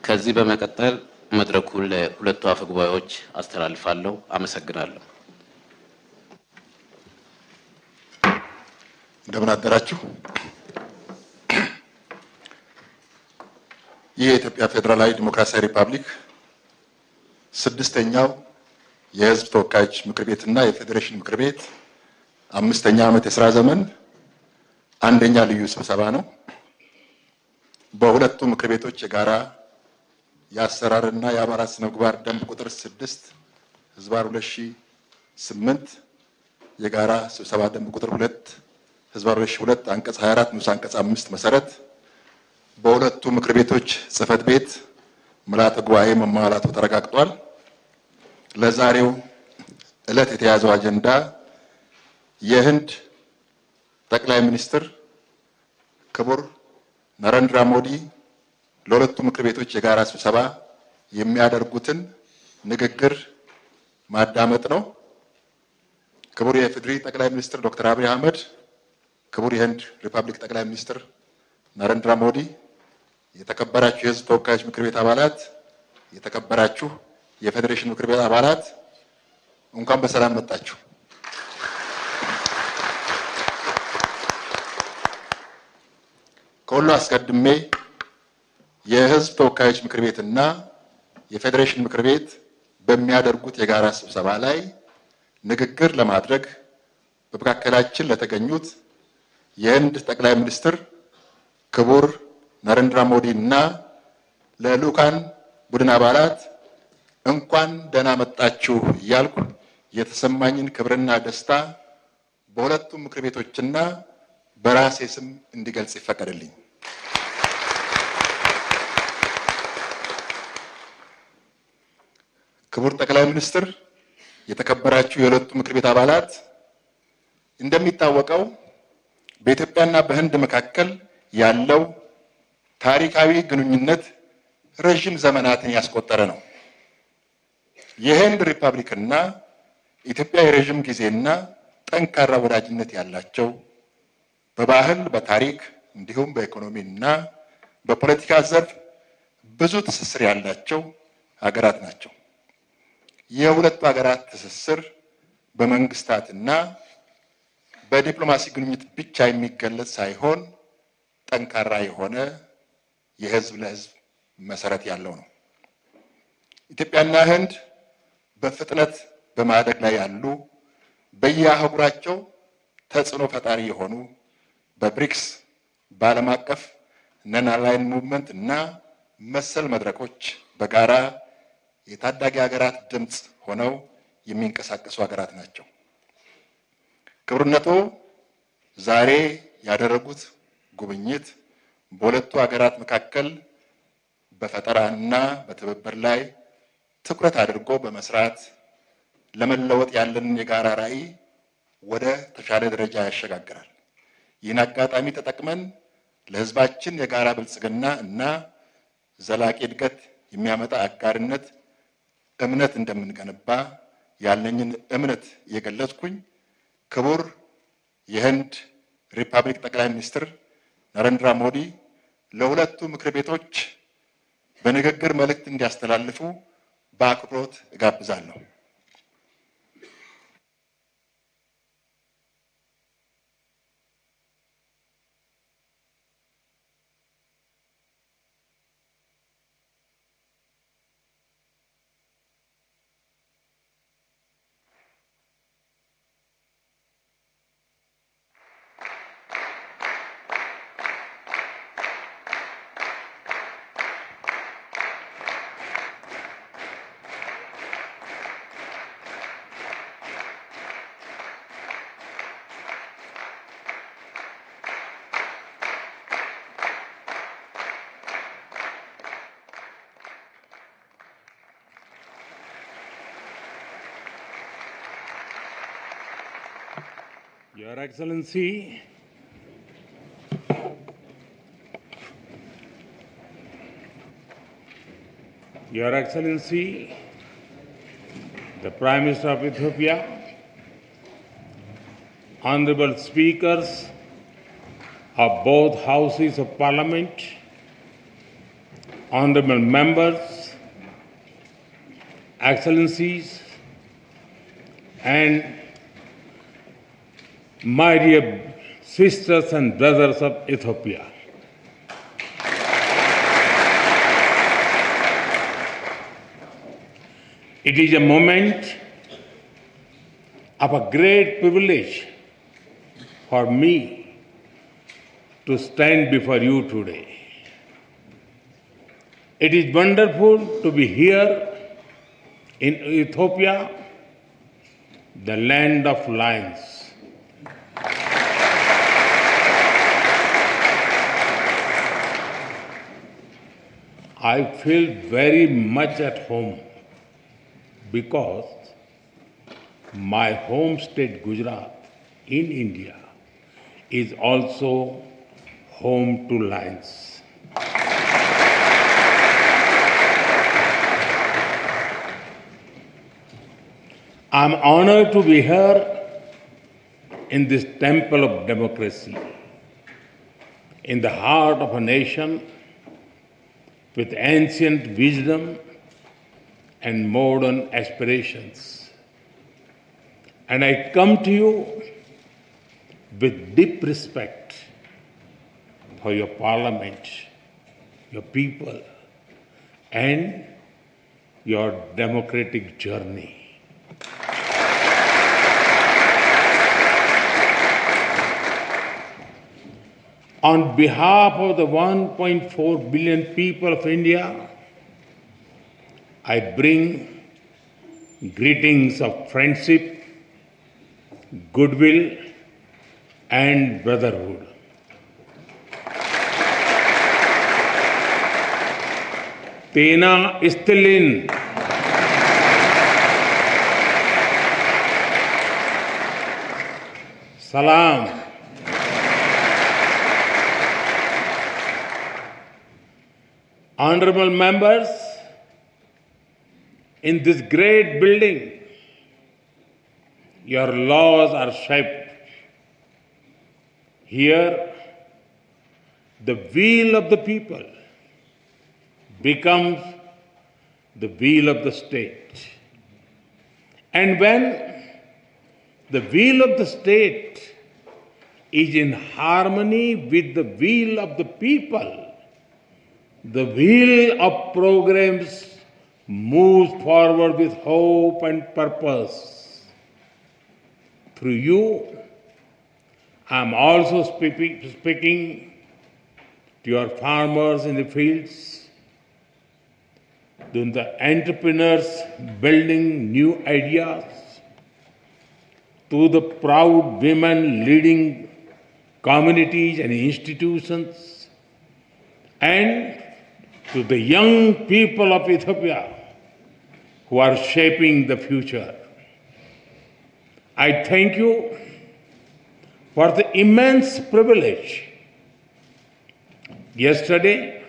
ከዚህ በመቀጠል መድረኩን ለሁለቱ አፈ ጉባኤዎች አስተላልፋለሁ። አመሰግናለሁ። እንደምን አደራችሁ። የኢትዮጵያ ፌዴራላዊ ዲሞክራሲያዊ ሪፐብሊክ ስድስተኛው የሕዝብ ተወካዮች ምክር ቤትና የፌዴሬሽን ምክር ቤት አምስተኛ ዓመት የሥራ ዘመን አንደኛ ልዩ ስብሰባ ነው። በሁለቱ ምክር ቤቶች የጋራ የአሰራርና የአባላት ስነ ምግባር ደንብ ቁጥር 6/2008 የጋራ ስብሰባ ደንብ ቁጥር 2/2002 አንቀጽ 24 ንዑስ አንቀጽ 5 መሰረት በሁለቱ ምክር ቤቶች ጽህፈት ቤት ምልዓተ ጉባኤ መሟላቱ ተረጋግጧል። ለዛሬው ዕለት የተያዘው አጀንዳ የህንድ ጠቅላይ ሚኒስትር ክቡር ናሬንድራ ሞዲ ለሁለቱ ምክር ቤቶች የጋራ ስብሰባ የሚያደርጉትን ንግግር ማዳመጥ ነው። ክቡር የኢፌዴሪ ጠቅላይ ሚኒስትር ዶክተር አብይ አህመድ፣ ክቡር የህንድ ሪፐብሊክ ጠቅላይ ሚኒስትር ናሬንድራ ሞዲ፣ የተከበራችሁ የህዝብ ተወካዮች ምክር ቤት አባላት፣ የተከበራችሁ የፌዴሬሽን ምክር ቤት አባላት እንኳን በሰላም መጣችሁ። ከሁሉ አስቀድሜ የህዝብ ተወካዮች ምክር ቤትና የፌዴሬሽን ምክር ቤት በሚያደርጉት የጋራ ስብሰባ ላይ ንግግር ለማድረግ በመካከላችን ለተገኙት የህንድ ጠቅላይ ሚኒስትር ክቡር ናሬንድራ ሞዲ እና ለልኡካን ቡድን አባላት እንኳን ደህና መጣችሁ እያልኩ የተሰማኝን ክብርና ደስታ በሁለቱም ምክር ቤቶችና በራሴ ስም እንዲገልጽ ይፈቀድልኝ። ክቡር ጠቅላይ ሚኒስትር፣ የተከበራችሁ የሁለቱ ምክር ቤት አባላት፣ እንደሚታወቀው በኢትዮጵያና በህንድ መካከል ያለው ታሪካዊ ግንኙነት ረጅም ዘመናትን ያስቆጠረ ነው። የህንድ ሪፐብሊክና ኢትዮጵያ የረጅም ጊዜና ጠንካራ ወዳጅነት ያላቸው በባህል፣ በታሪክ እንዲሁም በኢኮኖሚና በፖለቲካ ዘርፍ ብዙ ትስስር ያላቸው ሀገራት ናቸው። የሁለቱ ሀገራት ትስስር በመንግስታትና በዲፕሎማሲ ግንኙነት ብቻ የሚገለጽ ሳይሆን ጠንካራ የሆነ የህዝብ ለህዝብ መሰረት ያለው ነው። ኢትዮጵያና ህንድ በፍጥነት በማደግ ላይ ያሉ በየአህጉራቸው ተጽዕኖ ፈጣሪ የሆኑ በብሪክስ፣ በዓለም አቀፍ ነን አላይን ሙቭመንት እና መሰል መድረኮች በጋራ የታዳጊ ሀገራት ድምፅ ሆነው የሚንቀሳቀሱ ሀገራት ናቸው። ክቡርነቶ ዛሬ ያደረጉት ጉብኝት በሁለቱ ሀገራት መካከል በፈጠራና በትብብር ላይ ትኩረት አድርጎ በመስራት ለመለወጥ ያለንን የጋራ ራዕይ ወደ ተሻለ ደረጃ ያሸጋግራል። ይህን አጋጣሚ ተጠቅመን ለህዝባችን የጋራ ብልጽግና እና ዘላቂ እድገት የሚያመጣ አጋርነት እምነት እንደምንገነባ ያለኝን እምነት የገለጽኩኝ ክቡር የህንድ ሪፐብሊክ ጠቅላይ ሚኒስትር ናሬንድራ ሞዲ ለሁለቱ ምክር ቤቶች በንግግር መልእክት እንዲያስተላልፉ በአክብሮት እጋብዛለሁ። Your Excellency, Your Excellency, the Prime Minister of Ethiopia, Honorable Speakers of both Houses of Parliament, honorable members, excellencies, and my dear sisters and brothers of Ethiopia. It is a moment of a great privilege for me to stand before you today. It is wonderful to be here in Ethiopia, the land of lions. I feel very much at home because my home state Gujarat in India is also home to lions. I'm honored to be here in this temple of democracy, in the heart of a nation with ancient wisdom and modern aspirations. And I come to you with deep respect for your parliament, your people, and your democratic journey. On behalf of the 1.4 billion people of India, I bring greetings of friendship, goodwill, and brotherhood. Tena istilin. Salam. Honorable members, in this great building, your laws are shaped. Here, the will of the people becomes the will of the state. And when the will of the state is in harmony with the will of the people, the wheel of programs moves forward with hope and purpose. Through you, I am also speaking to your farmers in the fields, to the entrepreneurs building new ideas, to the proud women leading communities and institutions, and to the young people of Ethiopia who are shaping the future. I thank you for the immense privilege. Yesterday,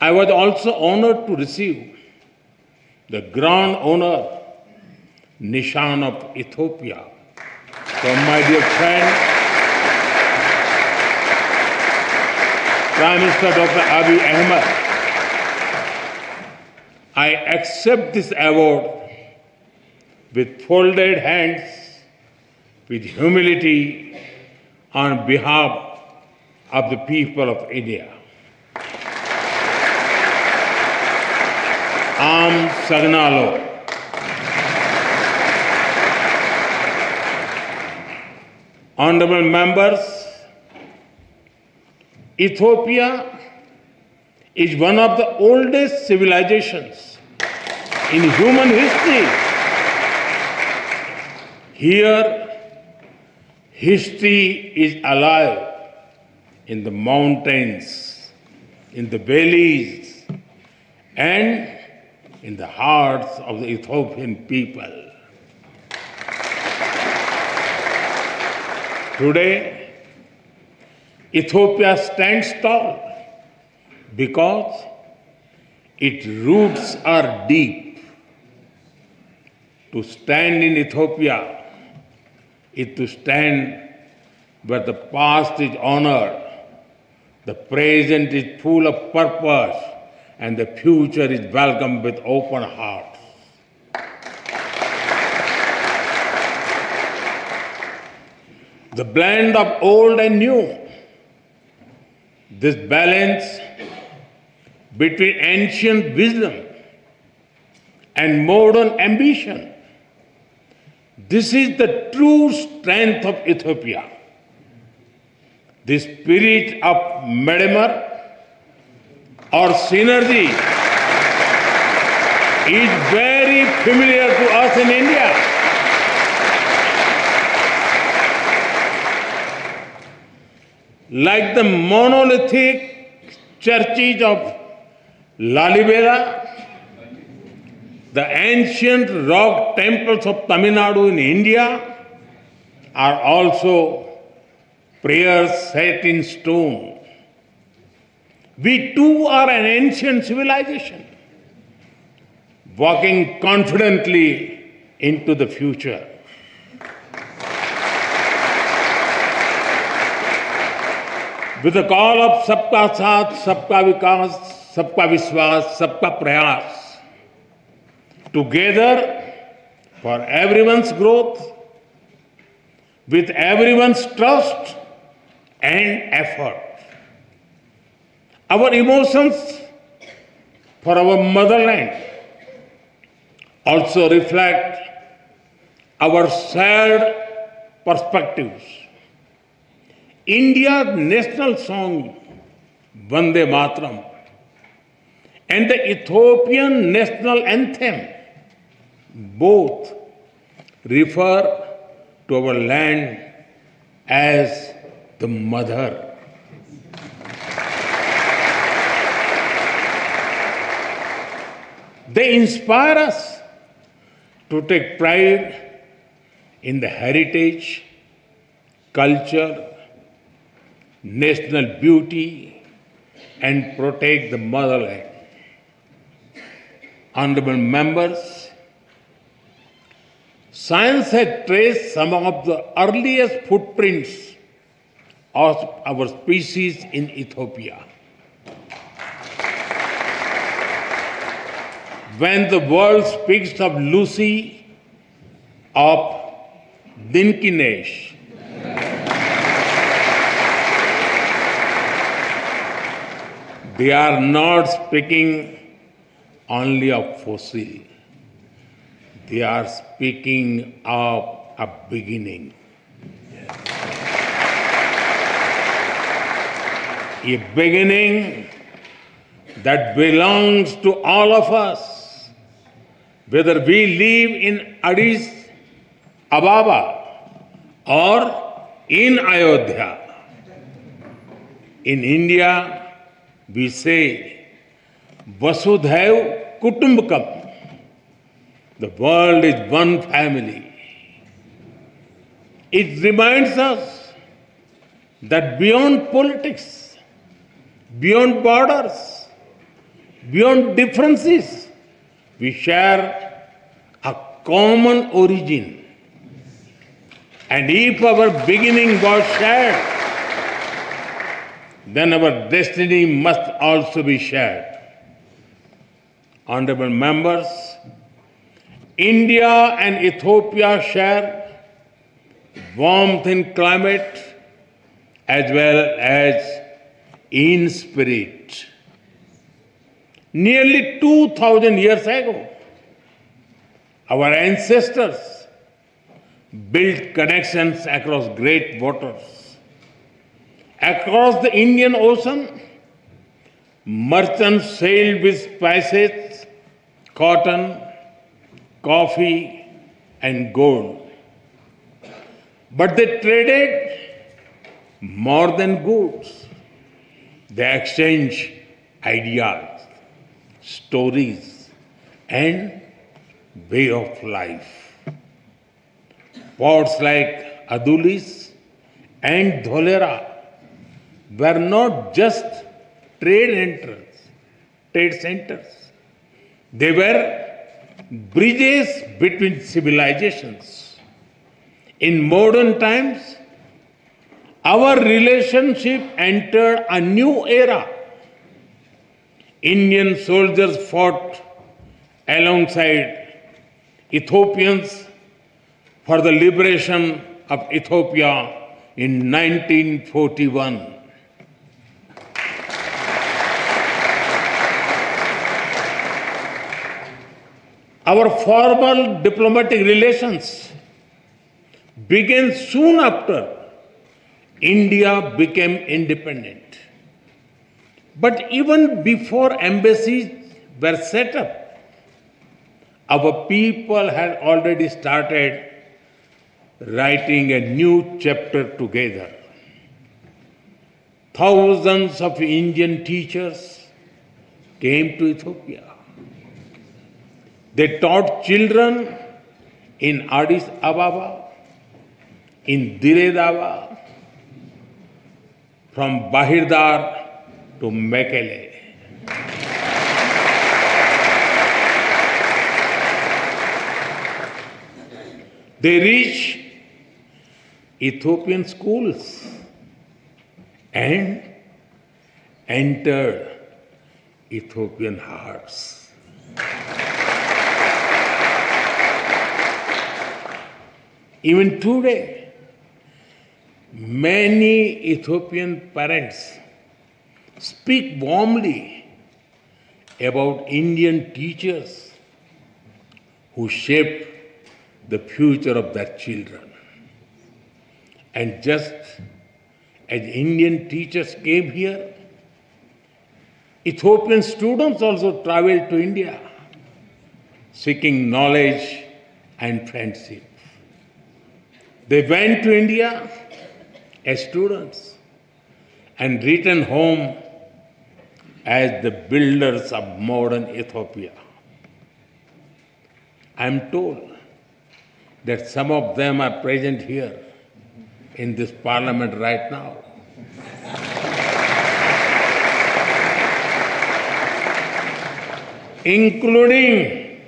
I was also honored to receive the Grand Honor Nishan of Ethiopia from my dear friend, Prime Minister Dr. Abiy Ahmed. I accept this award with folded hands, with humility, on behalf of the people of India. Am Sagnalo. Honorable members, Ethiopia is one of the oldest civilizations in human history. Here, history is alive in the mountains, in the valleys, and in the hearts of the Ethiopian people. Today, Ethiopia stands tall because its roots are deep. To stand in Ethiopia is to stand where the past is honored, the present is full of purpose, and the future is welcomed with open hearts. The blend of old and new, this balance between ancient wisdom and modern ambition, this is the true strength of Ethiopia. The spirit of Medemer or synergy is very familiar to us in India. Like the monolithic churches of Lalibela, the ancient rock temples of Tamil Nadu in India are also prayers set in stone. We too are an ancient civilization, walking confidently into the future. With the call of Sabka Saath, Sabka Vikas, Sabka Vishwas, Sabka Prayas, together for everyone's growth, with everyone's trust and effort. Our emotions for our motherland also reflect our shared perspectives. India's national song, Vande Mataram, and the Ethiopian national anthem, both refer to our land as the mother. They inspire us to take pride in the heritage, culture, national beauty, and protect the motherland. Honorable members, science has traced some of the earliest footprints of our species in Ethiopia. When the world speaks of Lucy, of Dinkinesh, they are not speaking only of fossil. They are speaking of a beginning. A beginning that belongs to all of us, whether we live in Addis Ababa or in Ayodhya. In India, we say, Vasudhaiv Kutumbakam. The world is one family. It reminds us that beyond politics, beyond borders, beyond differences, we share a common origin. And if our beginning was shared, then our destiny must also be shared. Honorable members, India and Ethiopia share warmth in climate as well as in spirit. Nearly 2,000 years ago, our ancestors built connections across great waters. Across the Indian Ocean, merchants sailed with spices, cotton, coffee, and gold. But they traded more than goods. They exchanged ideas, stories, and way of life. Ports like Adulis and Dholera were not just trade centers. They were bridges between civilizations. In modern times, our relationship entered a new era. Indian soldiers fought alongside Ethiopians for the liberation of Ethiopia in 1941. Our formal diplomatic relations began soon after India became independent. But even before embassies were set up, our people had already started writing a new chapter together. Thousands of Indian teachers came to Ethiopia. They taught children in Addis Ababa, in Dire Dawa, from Bahirdar to Mekele. They reached Ethiopian schools and entered Ethiopian hearts. Even today, many Ethiopian parents speak warmly about Indian teachers who shaped the future of their children. And just as Indian teachers came here, Ethiopian students also traveled to India, seeking knowledge and friendship. They went to India as students and returned home as the builders of modern Ethiopia. I am told that some of them are present here in this parliament right now. Including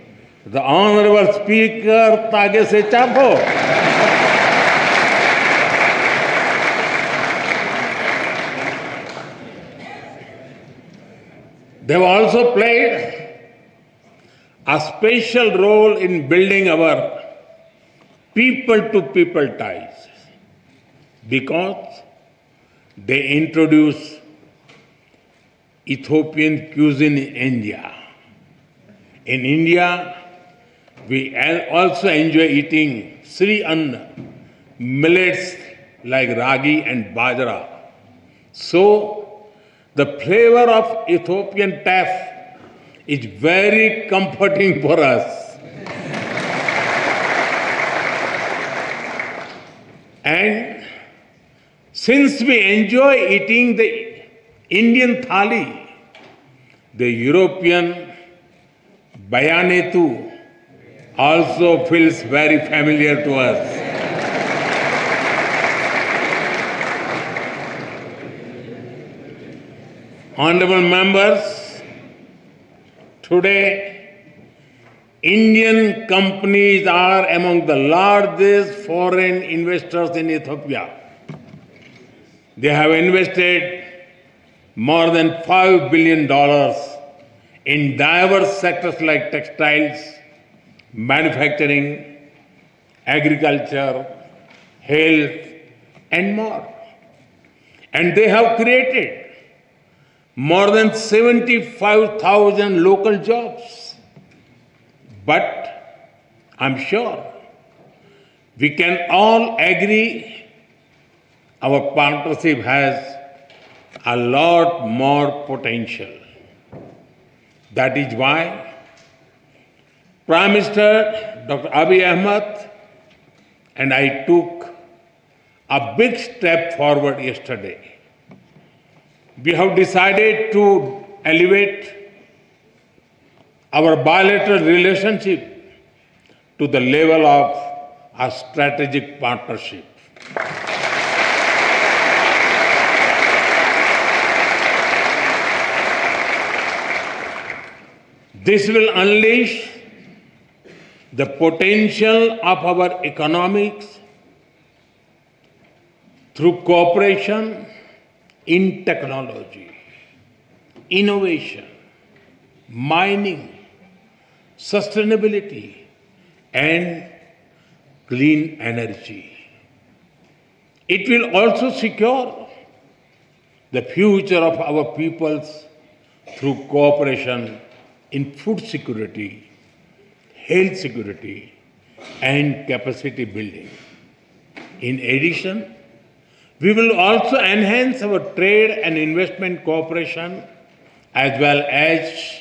the Honorable Speaker Tagese Chapo. They have also played a special role in building our people-to-people ties because they introduced Ethiopian cuisine in India. In India, we also enjoy eating Sri Anna, millets like ragi and bajra. So, the flavor of Ethiopian taf is very comforting for us. And since we enjoy eating the Indian thali, the European bayanetu also feels very familiar to us. Honorable members, today Indian companies are among the largest foreign investors in Ethiopia. They have invested more than $5 billion in diverse sectors like textiles, manufacturing, agriculture, health, and more. And they have created more than 75,000 local jobs. But I'm sure we can all agree our partnership has a lot more potential. That is why Prime Minister Dr. Abiy Ahmed and I took a big step forward yesterday. We have decided to elevate our bilateral relationship to the level of a strategic partnership. This will unleash the potential of our economics through cooperation in technology, innovation, mining, sustainability, and clean energy. It will also secure the future of our peoples through cooperation in food security, health security, and capacity building. In addition, we will also enhance our trade and investment cooperation as well as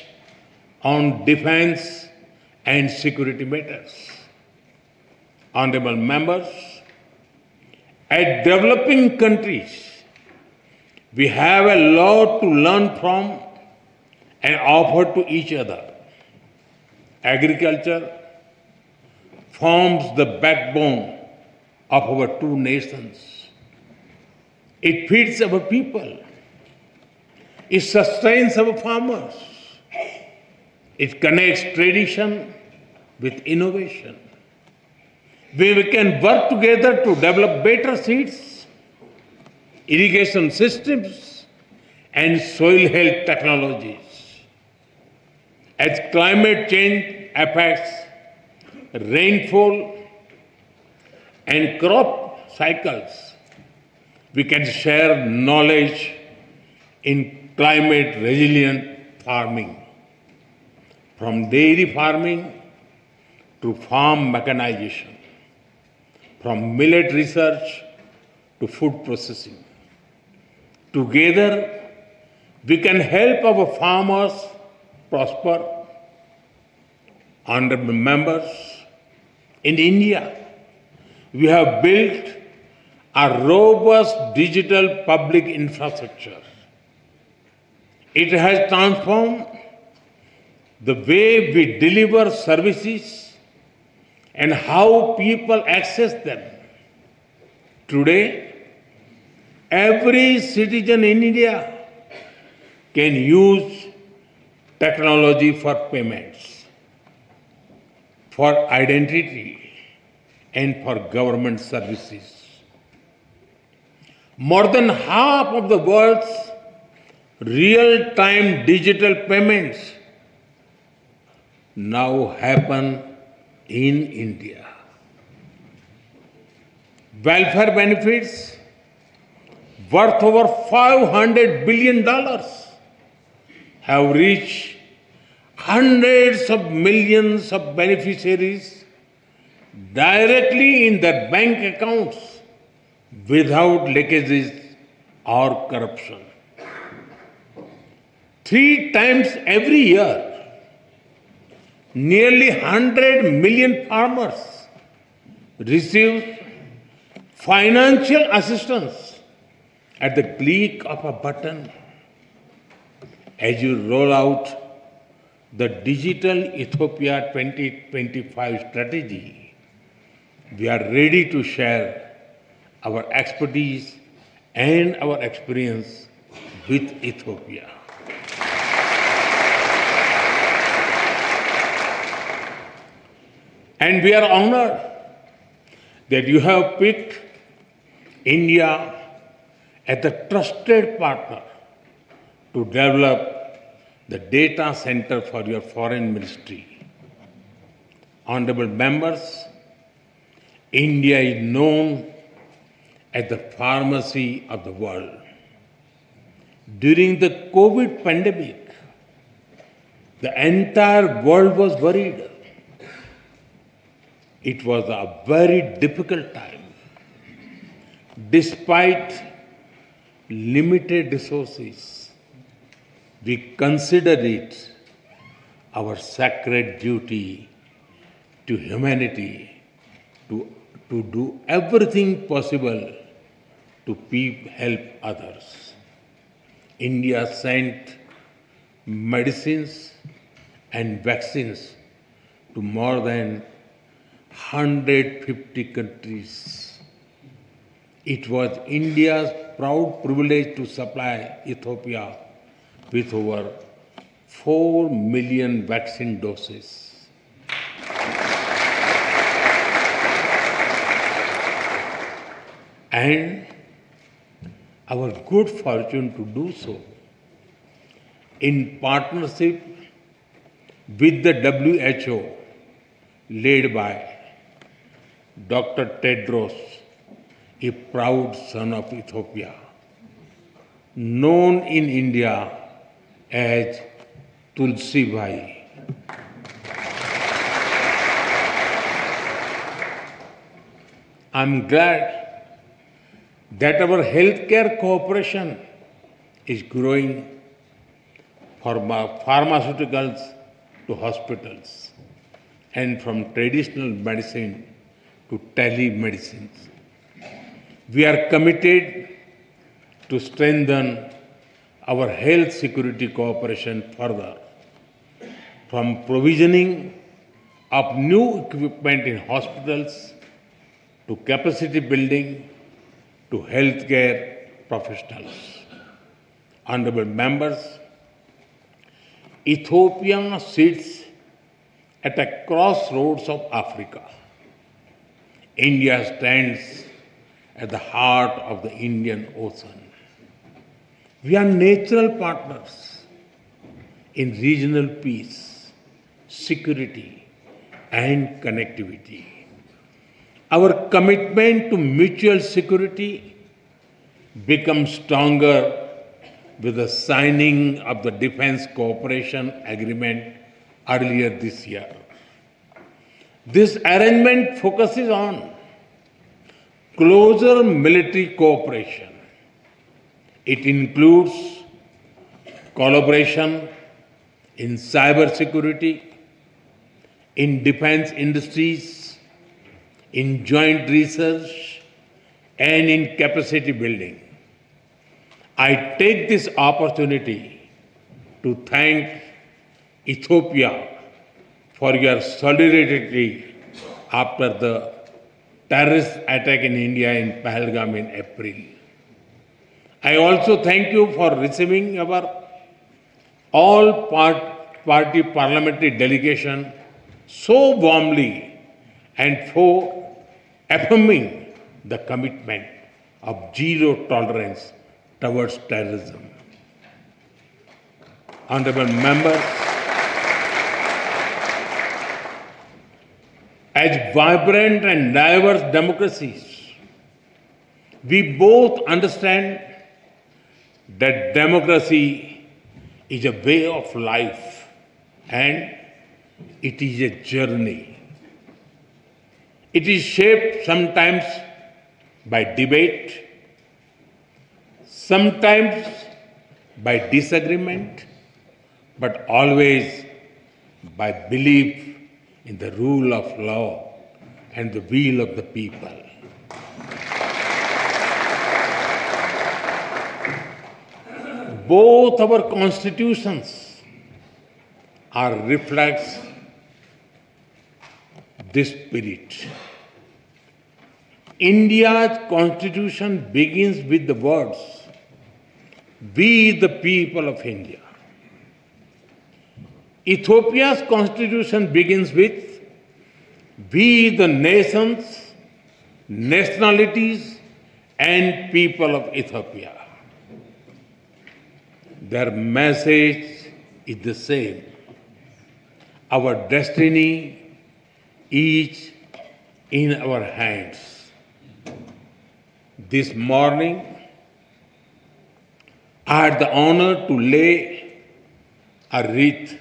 on defense and security matters. Honorable members, as developing countries, we have a lot to learn from and offer to each other. Agriculture forms the backbone of our two nations. It feeds our people. It sustains our farmers. It connects tradition with innovation. We can work together to develop better seeds, irrigation systems, and soil health technologies. As climate change affects rainfall and crop cycles, we can share knowledge in climate resilient farming, from dairy farming to farm mechanization, from millet research to food processing. Together, we can help our farmers prosper. Honorable members, in India, we have built a robust digital public infrastructure. It has transformed the way we deliver services and how people access them. Today, every citizen in India can use technology for payments, for identity, and for government services. More than half of the world's real-time digital payments now happen in India. Welfare benefits worth over $500 billion have reached hundreds of millions of beneficiaries directly in their bank accounts without leakages or corruption. 3 times every year, nearly 100 million farmers receive financial assistance at the click of a button. As you roll out the Digital Ethiopia 2025 strategy, we are ready to share our expertise and our experience with Ethiopia. And we are honored that you have picked India as a trusted partner to develop the data center for your foreign ministry. Honorable members, India is known as the pharmacy of the world. During the COVID pandemic, the entire world was worried. It was a very difficult time. Despite limited resources, we considered it our sacred duty to humanity to do everything possible to help others. India sent medicines and vaccines to more than 150 countries. It was India's proud privilege to supply Ethiopia with over 4 million vaccine doses. And our good fortune to do so in partnership with the WHO led by Dr. Tedros, a proud son of Ethiopia, known in India as Tulsi Bhai. I'm glad that our healthcare cooperation is growing from pharmaceuticals to hospitals and from traditional medicine to telemedicine. We are committed to strengthen our health security cooperation further, from provisioning of new equipment in hospitals to capacity building to healthcare professionals. Honorable members, Ethiopia sits at a crossroads of Africa. India stands at the heart of the Indian Ocean. We are natural partners in regional peace, security, and connectivity. Our commitment to mutual security becomes stronger with the signing of the Defense Cooperation Agreement earlier this year. This arrangement focuses on closer military cooperation. It includes collaboration in cybersecurity, in defense industries, in joint research, and in capacity building. I take this opportunity to thank Ethiopia for your solidarity after the terrorist attack in India in Pahalgam in April. I also thank you for receiving our all-party parliamentary delegation so warmly and for affirming the commitment of zero tolerance towards terrorism. Honorable members, as vibrant and diverse democracies, we both understand that democracy is a way of life and it is a journey. It is shaped sometimes by debate, sometimes by disagreement, but always by belief in the rule of law and the will of the people. Both our constitutions are reflects this spirit. India's constitution begins with the words, "We the people of India." Ethiopia's constitution begins with, "We the nations, nationalities and people of Ethiopia." Their message is the same. Our destiny is in our hands. This morning, I had the honor to lay a wreath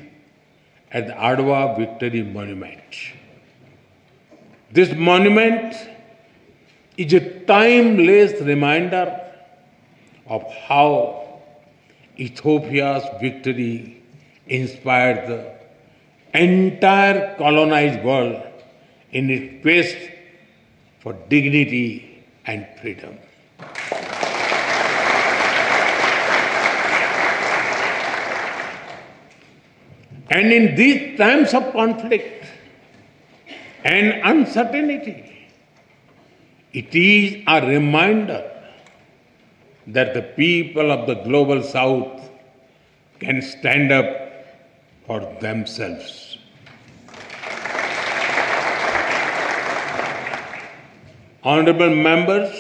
at the Adwa Victory Monument. This monument is a timeless reminder of how Ethiopia's victory inspired the entire colonized world in its quest for dignity and freedom. And in these times of conflict and uncertainty, it is a reminder that the people of the global South can stand up for themselves. Honorable members,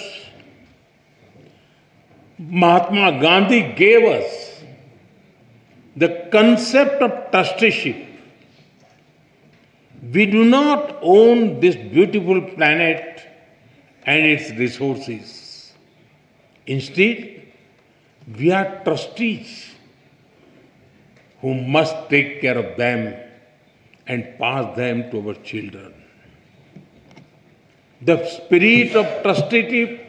Mahatma Gandhi gave us the concept of trusteeship We do not own this beautiful planet and its resources. Instead, we are trustees who must take care of them and pass them to our children. The spirit of trusteeship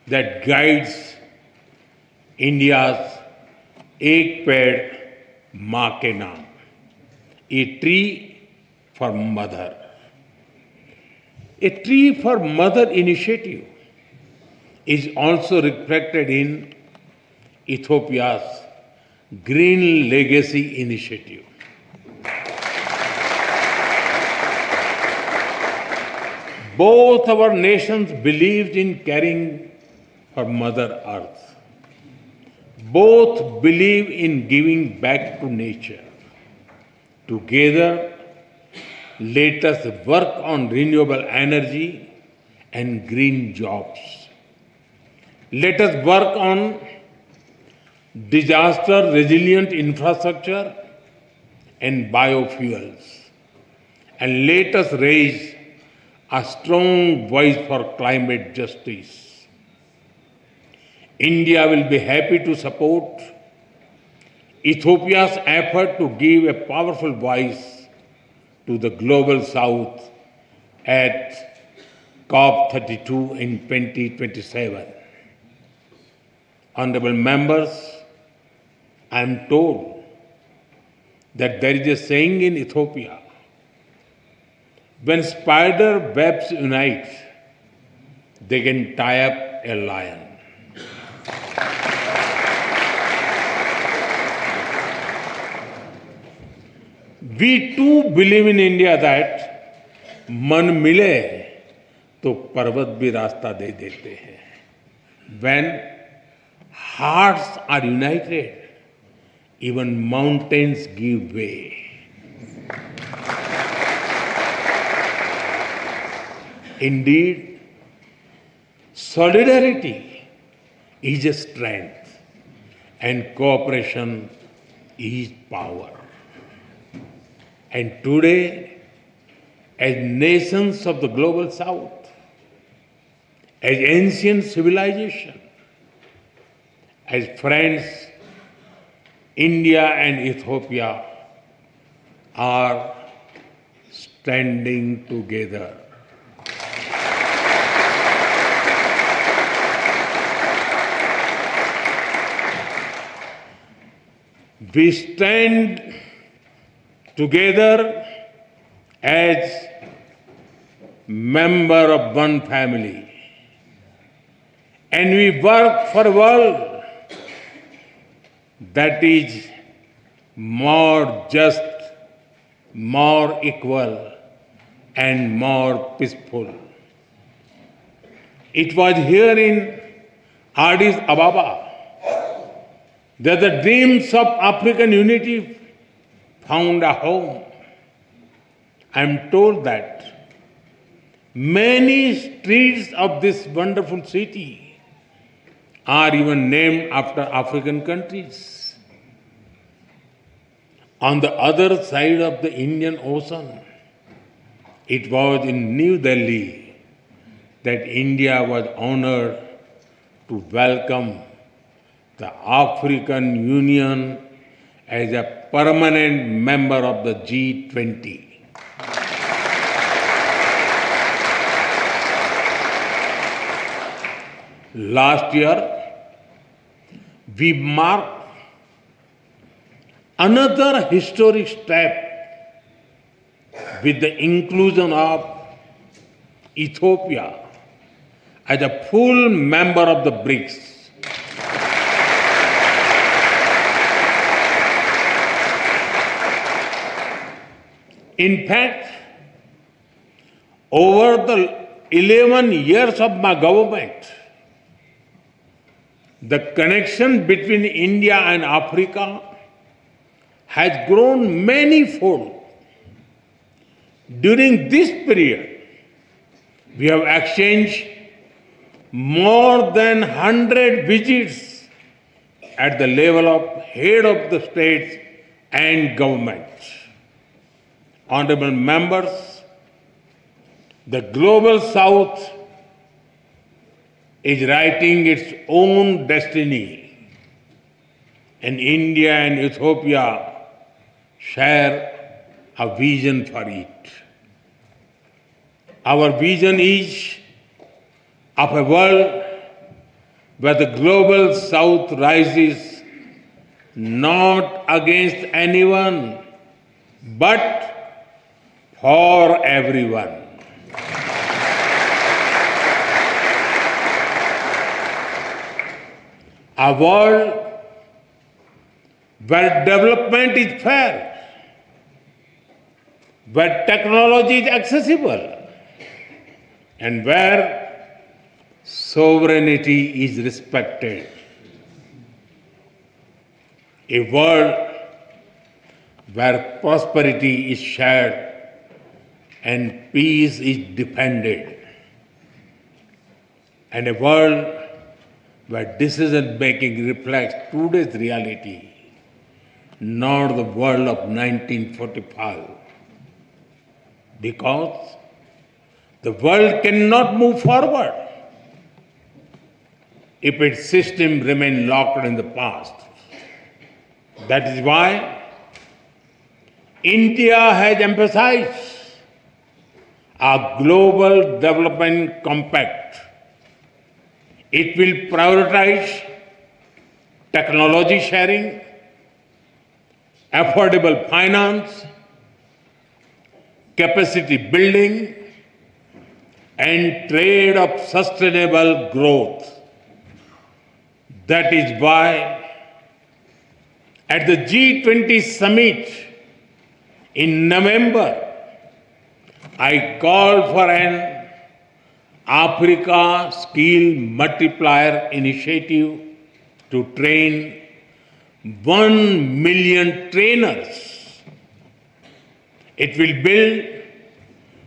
that guides India's Ek Ped Maa Ke Naam, a tree for mother. A tree for mother initiative is also reflected in Ethiopia's Green Legacy Initiative. Both our nations believed in caring for Mother Earth. Both believe in giving back to nature. Together, let us work on renewable energy and green jobs. Let us work on disaster-resilient infrastructure and biofuels. And let us raise a strong voice for climate justice. India will be happy to support Ethiopia's effort to give a powerful voice to the Global South at COP32 in 2027. Honorable members, I am told that there is a saying in Ethiopia, when spider webs unite, they can tie up a lion. We too believe in India that man mile to parvat bhi rasta de dete hain. When hearts are united, even mountains give way. Indeed, solidarity is a strength and cooperation is power. And today, as nations of the Global South, as ancient civilization, as friends, India and Ethiopia are standing together. We stand together as member of one family, and we work for a world that is more just, more equal, and more peaceful. It was here in Addis Ababa that the dreams of African unity found a home. I am told that many streets of this wonderful city are even named after African countries. On the other side of the Indian Ocean, it was in New Delhi that India was honored to welcome the African Union as a permanent member of the G20. Last year, we marked another historic step with the inclusion of Ethiopia as a full member of the BRICS. In fact, over the 11 years of my government, the connection between India and Africa has grown many-fold. During this period, we have exchanged more than 100 visits at the level of head of the states and governments. Honorable members, the global south is writing its own destiny, and India and Ethiopia share a vision for it. Our vision is of a world where the global south rises not against anyone but for everyone. A world where development is fair, where technology is accessible, and where sovereignty is respected. A world where prosperity is shared and peace is defended. And a world where decision making reflects today's reality, not the world of 1945. Because the world cannot move forward if its system remains locked in the past. That is why India has emphasized a global development compact. It will prioritize technology sharing, affordable finance, capacity building, and trade of sustainable growth. That is why at the G20 summit in November, I called for an Africa Skill Multiplier Initiative to train 1 million trainers. It will build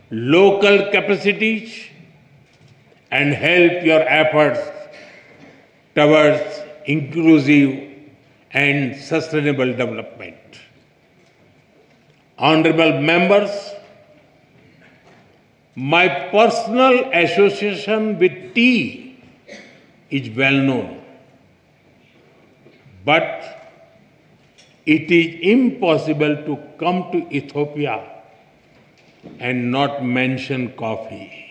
local capacities and help your efforts towards inclusive and sustainable development. Honorable members, my personal association with tea is well known, but it is impossible to come to Ethiopia and not mention coffee.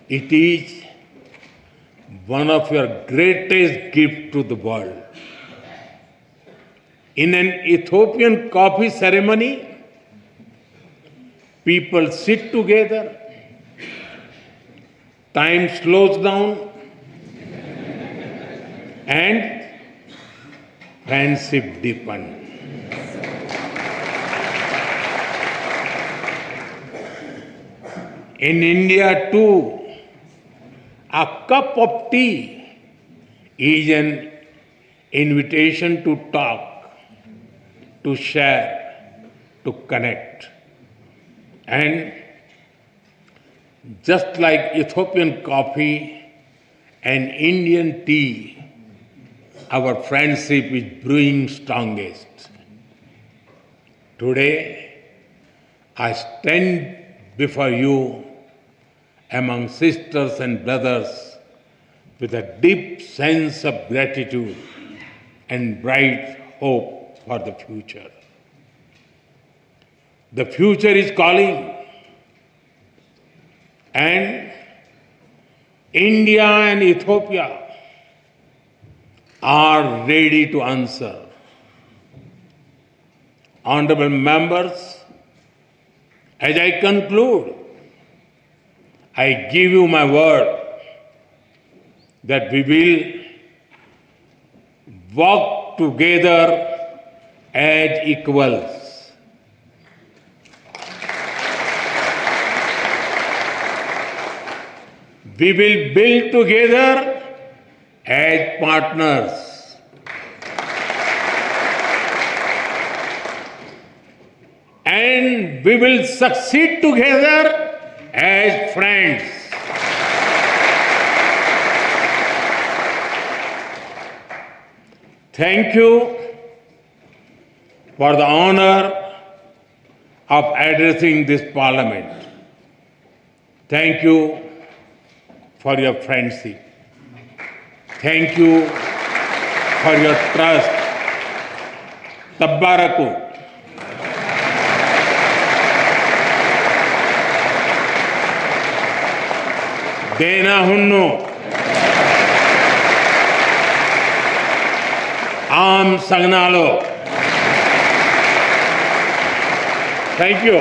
It is one of your greatest gifts to the world. In an Ethiopian coffee ceremony, people sit together, time slows down, and friendship deepens. In India too, a cup of tea is an invitation to talk, to share, to connect. And just like Ethiopian coffee and Indian tea, our friendship is brewing strongest. Today, I stand before you among sisters and brothers with a deep sense of gratitude and bright hope for the future. The future is calling, and India and Ethiopia are ready to answer. Honorable members, as I conclude, I give you my word that we will work together as equals. We will build together as partners. And we will succeed together as friends. Thank you for the honor of addressing this parliament. Thank you for your friendship. Thank you for your trust. Tabbaraku. Dena hunno. Am sagnalo. Thank you.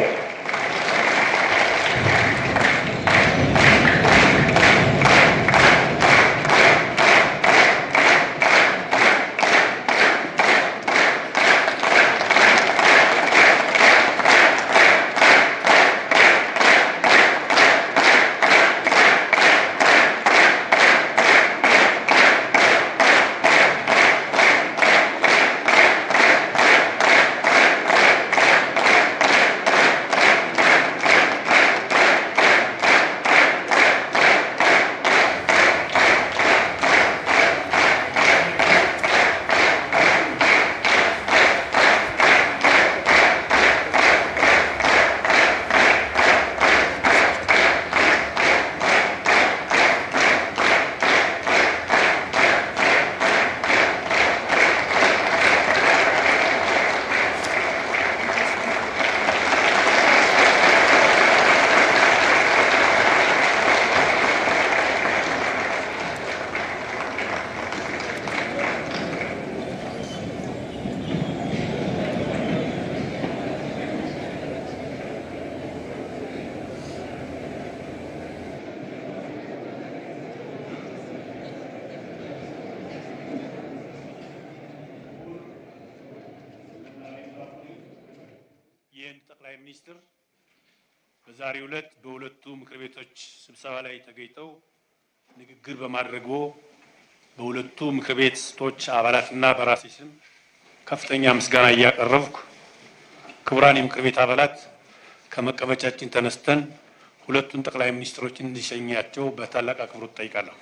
ጠቅላይ ሚኒስትር በዛሬው ዕለት በሁለቱ ምክር ቤቶች ስብሰባ ላይ ተገኝተው ንግግር በማድረግዎ በሁለቱ ምክር ቤቶች አባላትና በራሴ ስም ከፍተኛ ምስጋና እያቀረብኩ ክቡራን የምክር ቤት አባላት ከመቀመጫችን ተነስተን ሁለቱን ጠቅላይ ሚኒስትሮችን እንዲሸኛቸው በታላቅ አክብሮት ጠይቃለሁ።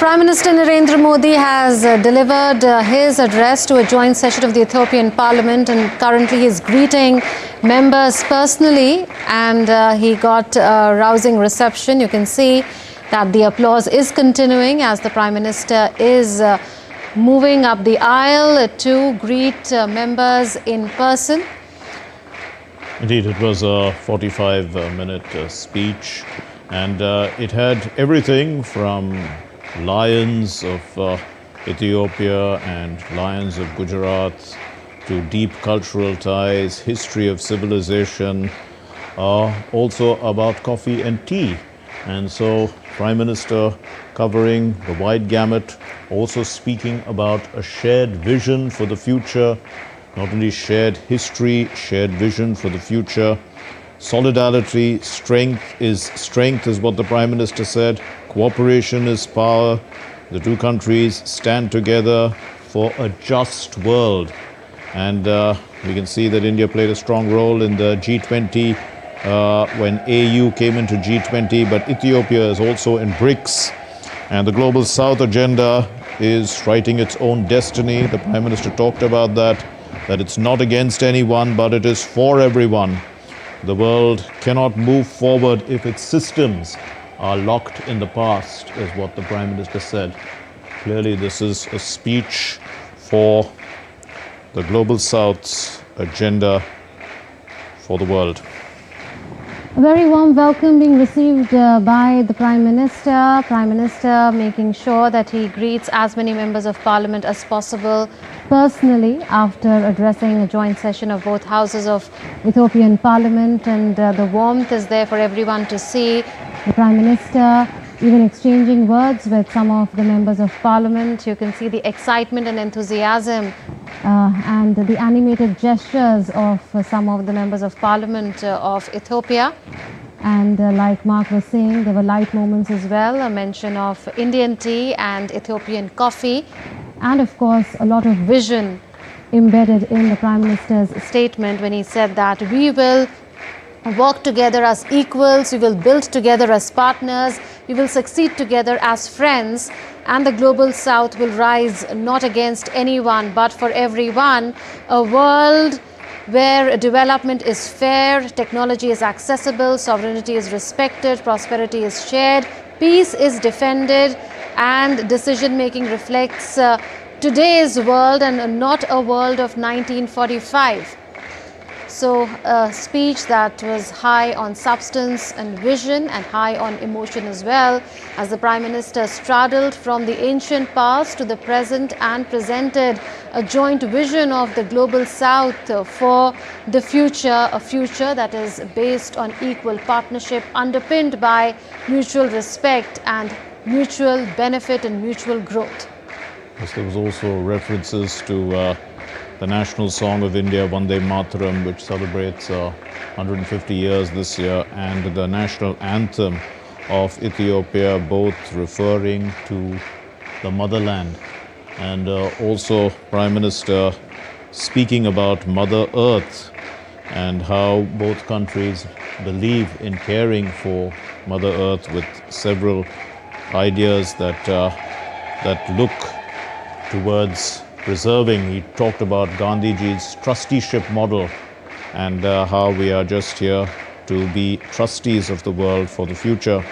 Prime Minister Narendra Modi has delivered his address to a joint session of the Ethiopian Parliament, and currently he is greeting members personally, and he got a rousing reception. You can see that the applause is continuing as the Prime Minister is moving up the aisle to greet members in person. Indeed, it was a 45-minute speech, and it had everything from lions of Ethiopia and lions of Gujarat to deep cultural ties, history of civilization, also about coffee and tea. And so Prime Minister covering the wide gamut, also speaking about a shared vision for the future, not only shared history, shared vision for the future. Solidarity, strength is what the Prime Minister said. Cooperation is power. The two countries stand together for a just world. And we can see that India played a strong role in the G20 when AU came into G20, but Ethiopia is also in BRICS. And the Global South agenda is writing its own destiny. The Prime Minister talked about that it's not against anyone, but it is for everyone. The world cannot move forward if its systems are locked in the past, is what the Prime Minister said. Clearly, this is a speech for the Global South's agenda for the world. A very warm welcome being received by the Prime Minister. Prime Minister making sure that he greets as many members of Parliament as possible personally after addressing a joint session of both houses of Ethiopian Parliament, and the warmth is there for everyone to see. The Prime Minister even exchanging words with some of the members of Parliament. You can see the excitement and enthusiasm and the animated gestures of some of the members of Parliament of Ethiopia. And like Mark was saying, there were light moments as well, a mention of Indian tea and Ethiopian coffee, and of course a lot of vision embedded in the Prime Minister's statement when he said that we will work together as equals, we will build together as partners, we will succeed together as friends, and the Global South will rise not against anyone but for everyone. A world where development is fair, technology is accessible, sovereignty is respected, prosperity is shared, peace is defended, and decision making reflects today's world and not a world of 1945. So a speech that was high on substance and vision and high on emotion as well, as the Prime Minister straddled from the ancient past to the present and presented a joint vision of the Global South for the future, a future that is based on equal partnership underpinned by mutual respect and mutual benefit and mutual growth. Yes, there was also references to the national song of India, Vande Mataram, which celebrates 150 years this year, and the national anthem of Ethiopia, both referring to the motherland. And also Prime Minister speaking about Mother Earth and how both countries believe in caring for Mother Earth, with several ideas that look towards preserving. He talked about Gandhiji's trusteeship model and how we are just here to be trustees of the world for the future,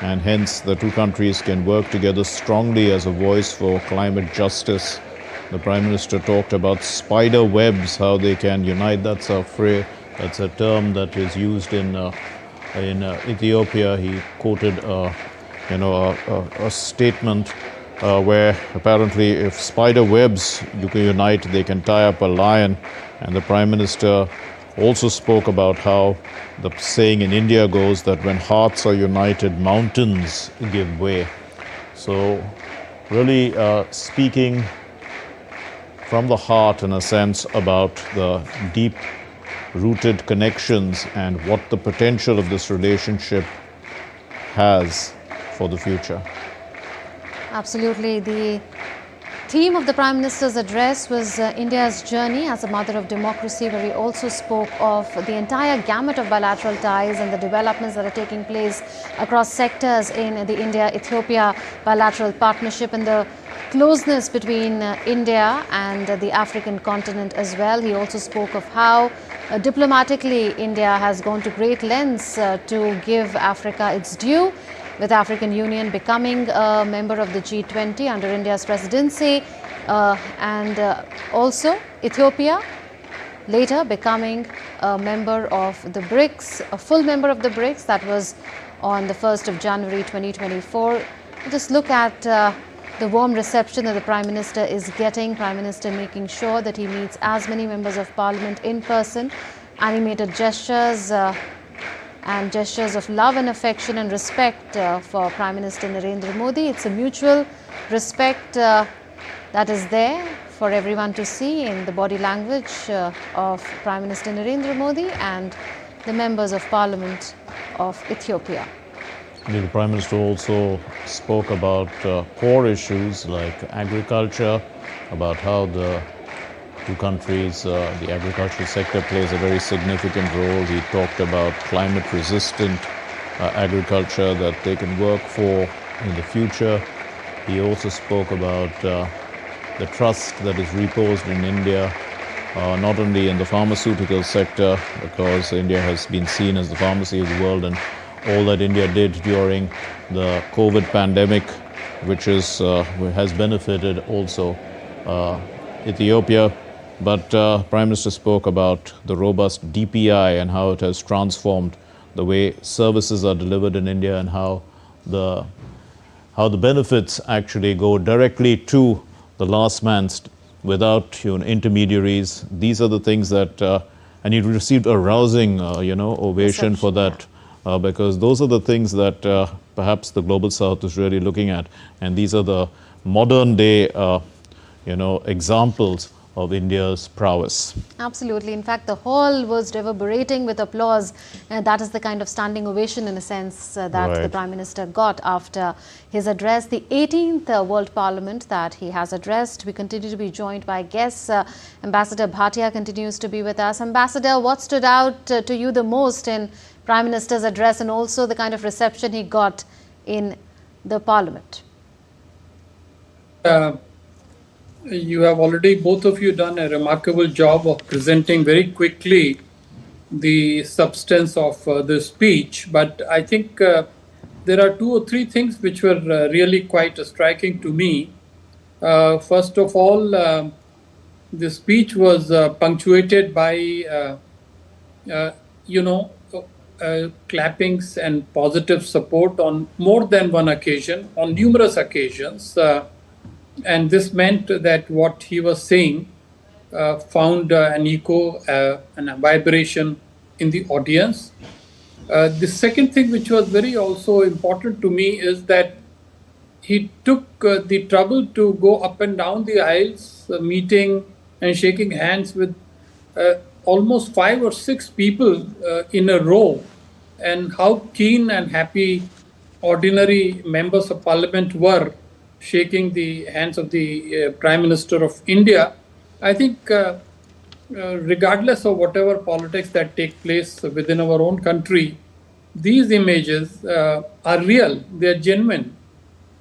and hence the two countries can work together strongly as a voice for climate justice. The Prime Minister talked about spider webs, how they can unite. That's a phrase, that's a term that is used in Ethiopia. He quoted a statement where apparently if spider webs you can unite, they can tie up a lion. And the Prime Minister also spoke about how the saying in India goes that when hearts are united, mountains give way. So really speaking from the heart in a sense about the deep-rooted connections and what the potential of this relationship has for the future. Absolutely. The theme of the Prime Minister's address was India's journey as a mother of democracy, where he also spoke of the entire gamut of bilateral ties and the developments that are taking place across sectors in the India-Ethiopia bilateral partnership and the closeness between India and the African continent as well. He also spoke of how diplomatically India has gone to great lengths to give Africa its due, with African Union becoming a member of the G20 under India's presidency, and also Ethiopia later becoming a member of the BRICS, a full member of the BRICS. That was on the 1st of January 2024. Just look at the warm reception that the Prime Minister is getting. Prime Minister making sure that he meets as many members of Parliament in person, animated gestures and gestures of love and affection and respect for Prime Minister Narendra Modi. It's a mutual respect that is there for everyone to see in the body language of Prime Minister Narendra Modi and the members of Parliament of Ethiopia. The Prime Minister also spoke about core issues like agriculture, about how the two countries. The agricultural sector plays a very significant role. He talked about climate-resistant agriculture that they can work for in the future. He also spoke about the trust that is reposed in India, not only in the pharmaceutical sector, because India has been seen as the pharmacy of the world, and all that India did during the COVID pandemic, which has benefited also Ethiopia. But Prime Minister spoke about the robust DPI and how it has transformed the way services are delivered in India, and how the benefits actually go directly to the last man without intermediaries. These are the things that, and he received a rousing ovation for that, because those are the things that perhaps the global south is really looking at, and these are the modern day examples of India's prowess. Absolutely. In fact, the hall was reverberating with applause, and that is the kind of standing ovation, in a sense, that the Prime Minister got after his address, the 18th World Parliament that he has addressed. We continue to be joined by guests. Ambassador Bhatia continues to be with us. Ambassador, what stood out to you the most in Prime Minister's address, and also the kind of reception he got in the Parliament? You have already, both of you, done a remarkable job of presenting very quickly the substance of the speech. But I think there are two or three things which were really quite striking to me. First of all, the speech was punctuated by, clappings and positive support on more than one occasion, on numerous occasions. And this meant that what he was saying found an echo and a vibration in the audience. The second thing which was very also important to me is that he took the trouble to go up and down the aisles, meeting and shaking hands with almost 5 or 6 people in a row, and how keen and happy ordinary members of parliament were shaking the hands of the Prime Minister of India. I think regardless of whatever politics that take place within our own country, these images are real, they're genuine.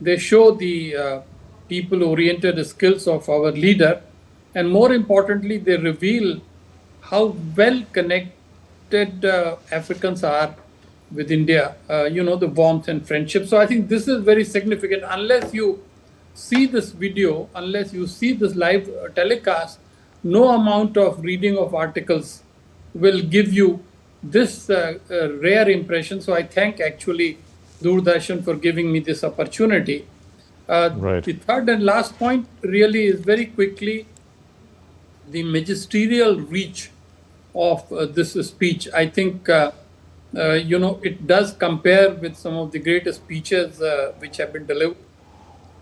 They show the people-oriented skills of our leader, and more importantly, they reveal how well connected Africans are with India, the warmth and friendship. So I think this is very significant. Unless you see this video, unless you see this live telecast, no amount of reading of articles will give you this rare impression. So I thank actually Doordarshan for giving me this opportunity. The third and last point really is very quickly the magisterial reach of this speech. I think, it does compare with some of the greatest speeches which have been delivered.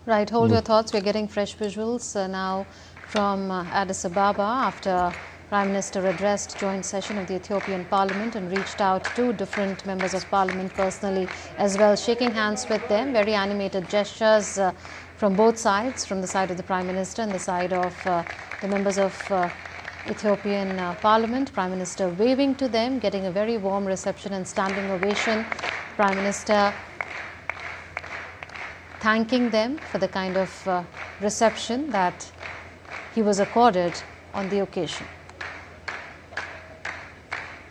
Right, hold your thoughts. We're getting fresh visuals now from Addis Ababa after Prime Minister addressed joint session of the Ethiopian Parliament and reached out to different members of Parliament personally as well, shaking hands with them. Very animated gestures from both sides, from the side of the Prime Minister and the side of the members of Ethiopian Parliament. Prime Minister waving to them, getting a very warm reception and standing ovation. Prime Minister thanking them for the kind of reception that he was accorded on the occasion.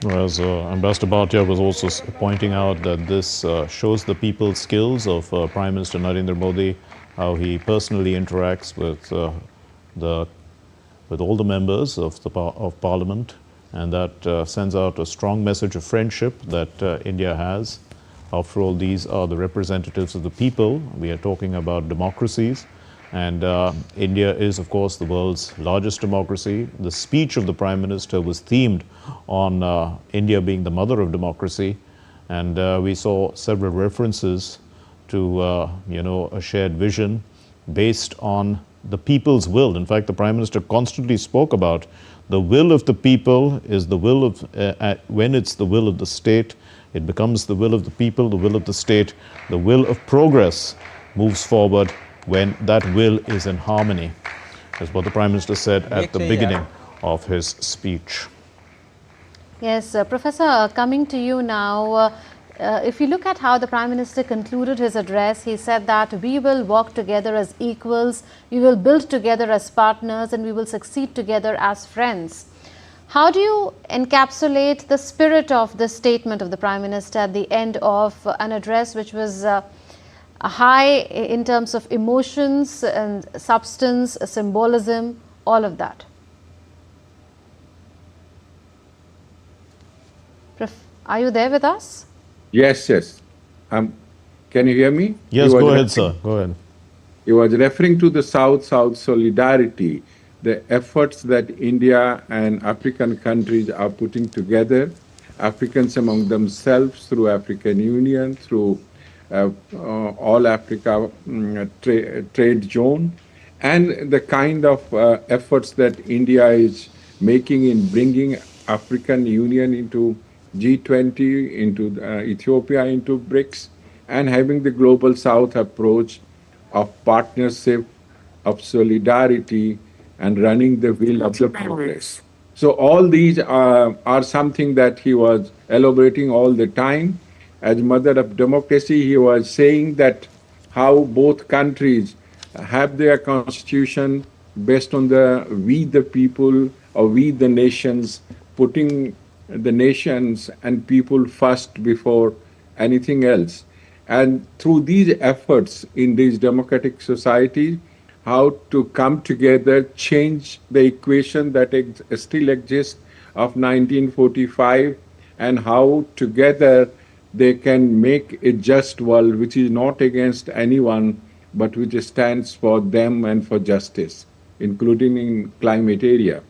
Whereas Ambassador Bhatia was also pointing out that this shows the people's skills of Prime Minister Narendra Modi, how he personally interacts with all the members of Parliament, and that sends out a strong message of friendship that India has. After all, these are the representatives of the people. We are talking about democracies, and India is, of course, the world's largest democracy. The speech of the Prime Minister was themed on India being the mother of democracy, and we saw several references to, a shared vision based on the people's will. In fact, the Prime Minister constantly spoke about the will of the people is the will of, when it's the will of the state, it becomes the will of the people, the will of the state. The will of progress moves forward when that will is in harmony. That's what the Prime Minister said at the beginning of his speech. Yes, Professor, coming to you now, if you look at how the Prime Minister concluded his address, he said that we will work together as equals, we will build together as partners, and we will succeed together as friends. How do you encapsulate the spirit of this statement of the Prime Minister at the end of an address which was high in terms of emotions and substance, symbolism, all of that? Are you there with us? Yes, yes. Can you hear me? Yes, go ahead, sir. Go ahead. He was referring to the South-South solidarity, the efforts that India and African countries are putting together, Africans among themselves through African Union, through All Africa Trade Zone, and the kind of efforts that India is making in bringing African Union into G20, into Ethiopia, into BRICS, and having the Global South approach of partnership, of solidarity, and running the wheel of the progress. So all these are something that he was elaborating all the time. As mother of democracy, he was saying that how both countries have their constitution based on the we the people or we the nations, putting the nations and people first before anything else. And through these efforts in these democratic societies, how to come together, change the equation that still exists of 1945, and how together they can make a just world which is not against anyone, but which stands for them and for justice, including in climate area.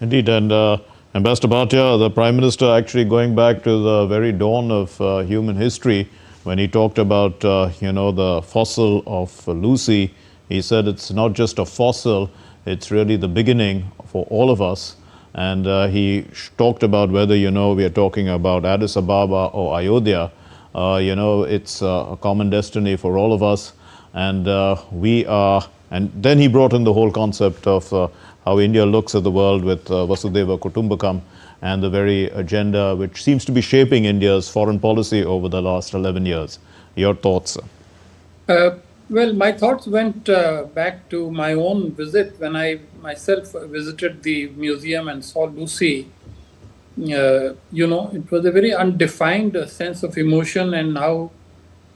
Indeed, and Ambassador Bhatia, the Prime Minister actually going back to the very dawn of human history, when he talked about, the fossil of Lucy, he said it's not just a fossil, it's really the beginning for all of us. And he talked about whether, we are talking about Addis Ababa or Ayodhya, it's a common destiny for all of us. And and then he brought in the whole concept of how India looks at the world with Vasudhaiva Kutumbakam, and the very agenda which seems to be shaping India's foreign policy over the last 11 years. Your thoughts? Well, my thoughts went back to my own visit when I myself visited the museum and saw Lucy. It was a very undefined sense of emotion, and now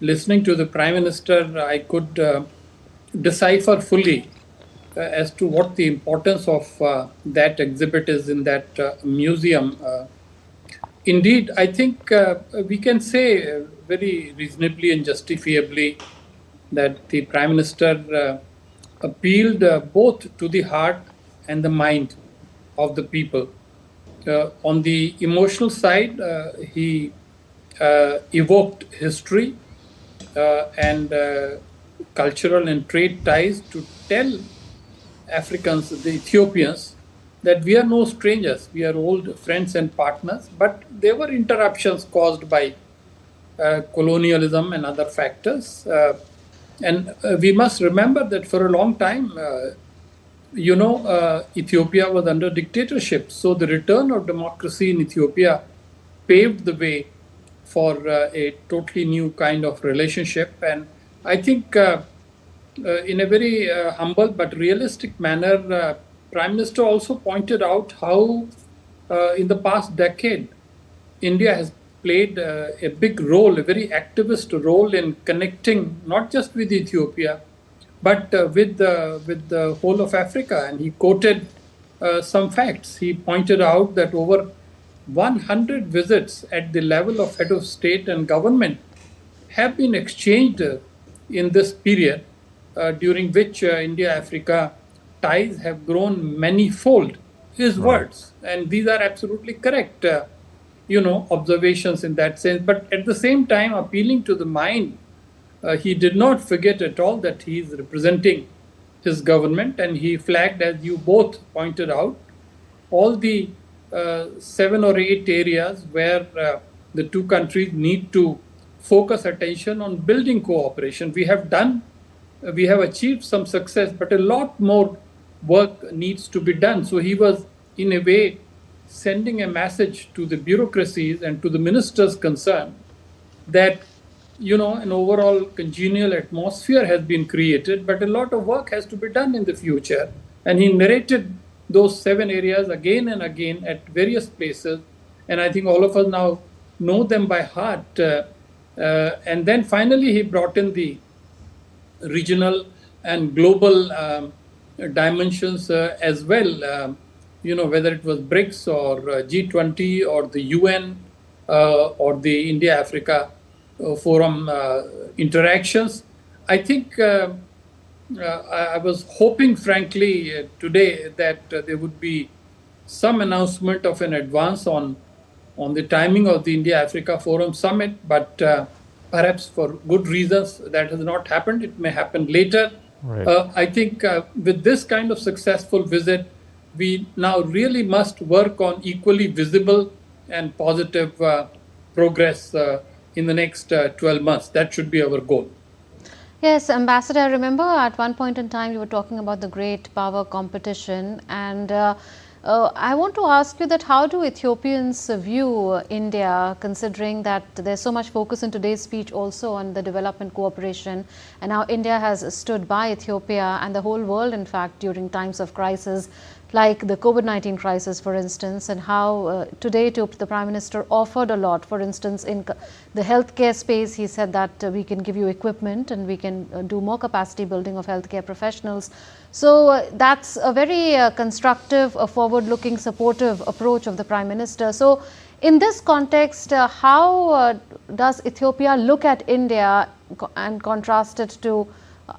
listening to the Prime Minister, I could decipher fully as to what the importance of that exhibit is in that museum. Indeed, I think we can say very reasonably and justifiably that the Prime Minister appealed both to the heart and the mind of the people. On the emotional side, he evoked history and cultural and trade ties to tell Africans, the Ethiopians, that we are no strangers, we are old friends and partners, but there were interruptions caused by colonialism and other factors. And we must remember that for a long time, Ethiopia was under dictatorship. So the return of democracy in Ethiopia paved the way for a totally new kind of relationship. And I think in a very humble but realistic manner, Prime Minister also pointed out how in the past decade, India has played a big role, a very activist role in connecting not just with Ethiopia, but with the whole of Africa. And he quoted some facts. He pointed out that over 100 visits at the level of head of state and government have been exchanged in this period, during which India-Africa ties have grown many-fold. His words, and these are absolutely correct, observations in that sense. But at the same time, appealing to the mind, he did not forget at all that he is representing his government, and he flagged, as you both pointed out, all the 7 or 8 areas where the two countries need to focus attention on building cooperation. We have achieved some success, but a lot more work needs to be done. So he was in a way, sending a message to the bureaucracies and to the ministers concerned that, an overall congenial atmosphere has been created, but a lot of work has to be done in the future. And he narrated those 7 areas again and again at various places. And I think all of us now know them by heart. And then finally, he brought in the regional and global dimensions as well, whether it was BRICS or G20 or the UN or the India-Africa Forum interactions. I think I was hoping, frankly, today that there would be some announcement of an advance on the timing of the India-Africa Forum Summit, but perhaps for good reasons that has not happened. It may happen later. Right. I think with this kind of successful visit, we now really must work on equally visible and positive progress in the next 12 months. That should be our goal. Yes, Ambassador, I remember at one point in time you were talking about the great power competition, and I want to ask you that how do Ethiopians view India, considering that there's so much focus in today's speech also on the development cooperation, and how India has stood by Ethiopia and the whole world, in fact, during times of crisis, like the COVID-19 crisis, for instance, and how today the Prime Minister offered a lot. For instance, in the healthcare space, he said that we can give you equipment and we can do more capacity building of healthcare professionals. So that's a very constructive, forward-looking, supportive approach of the Prime Minister. So in this context, how does Ethiopia look at India and contrast it to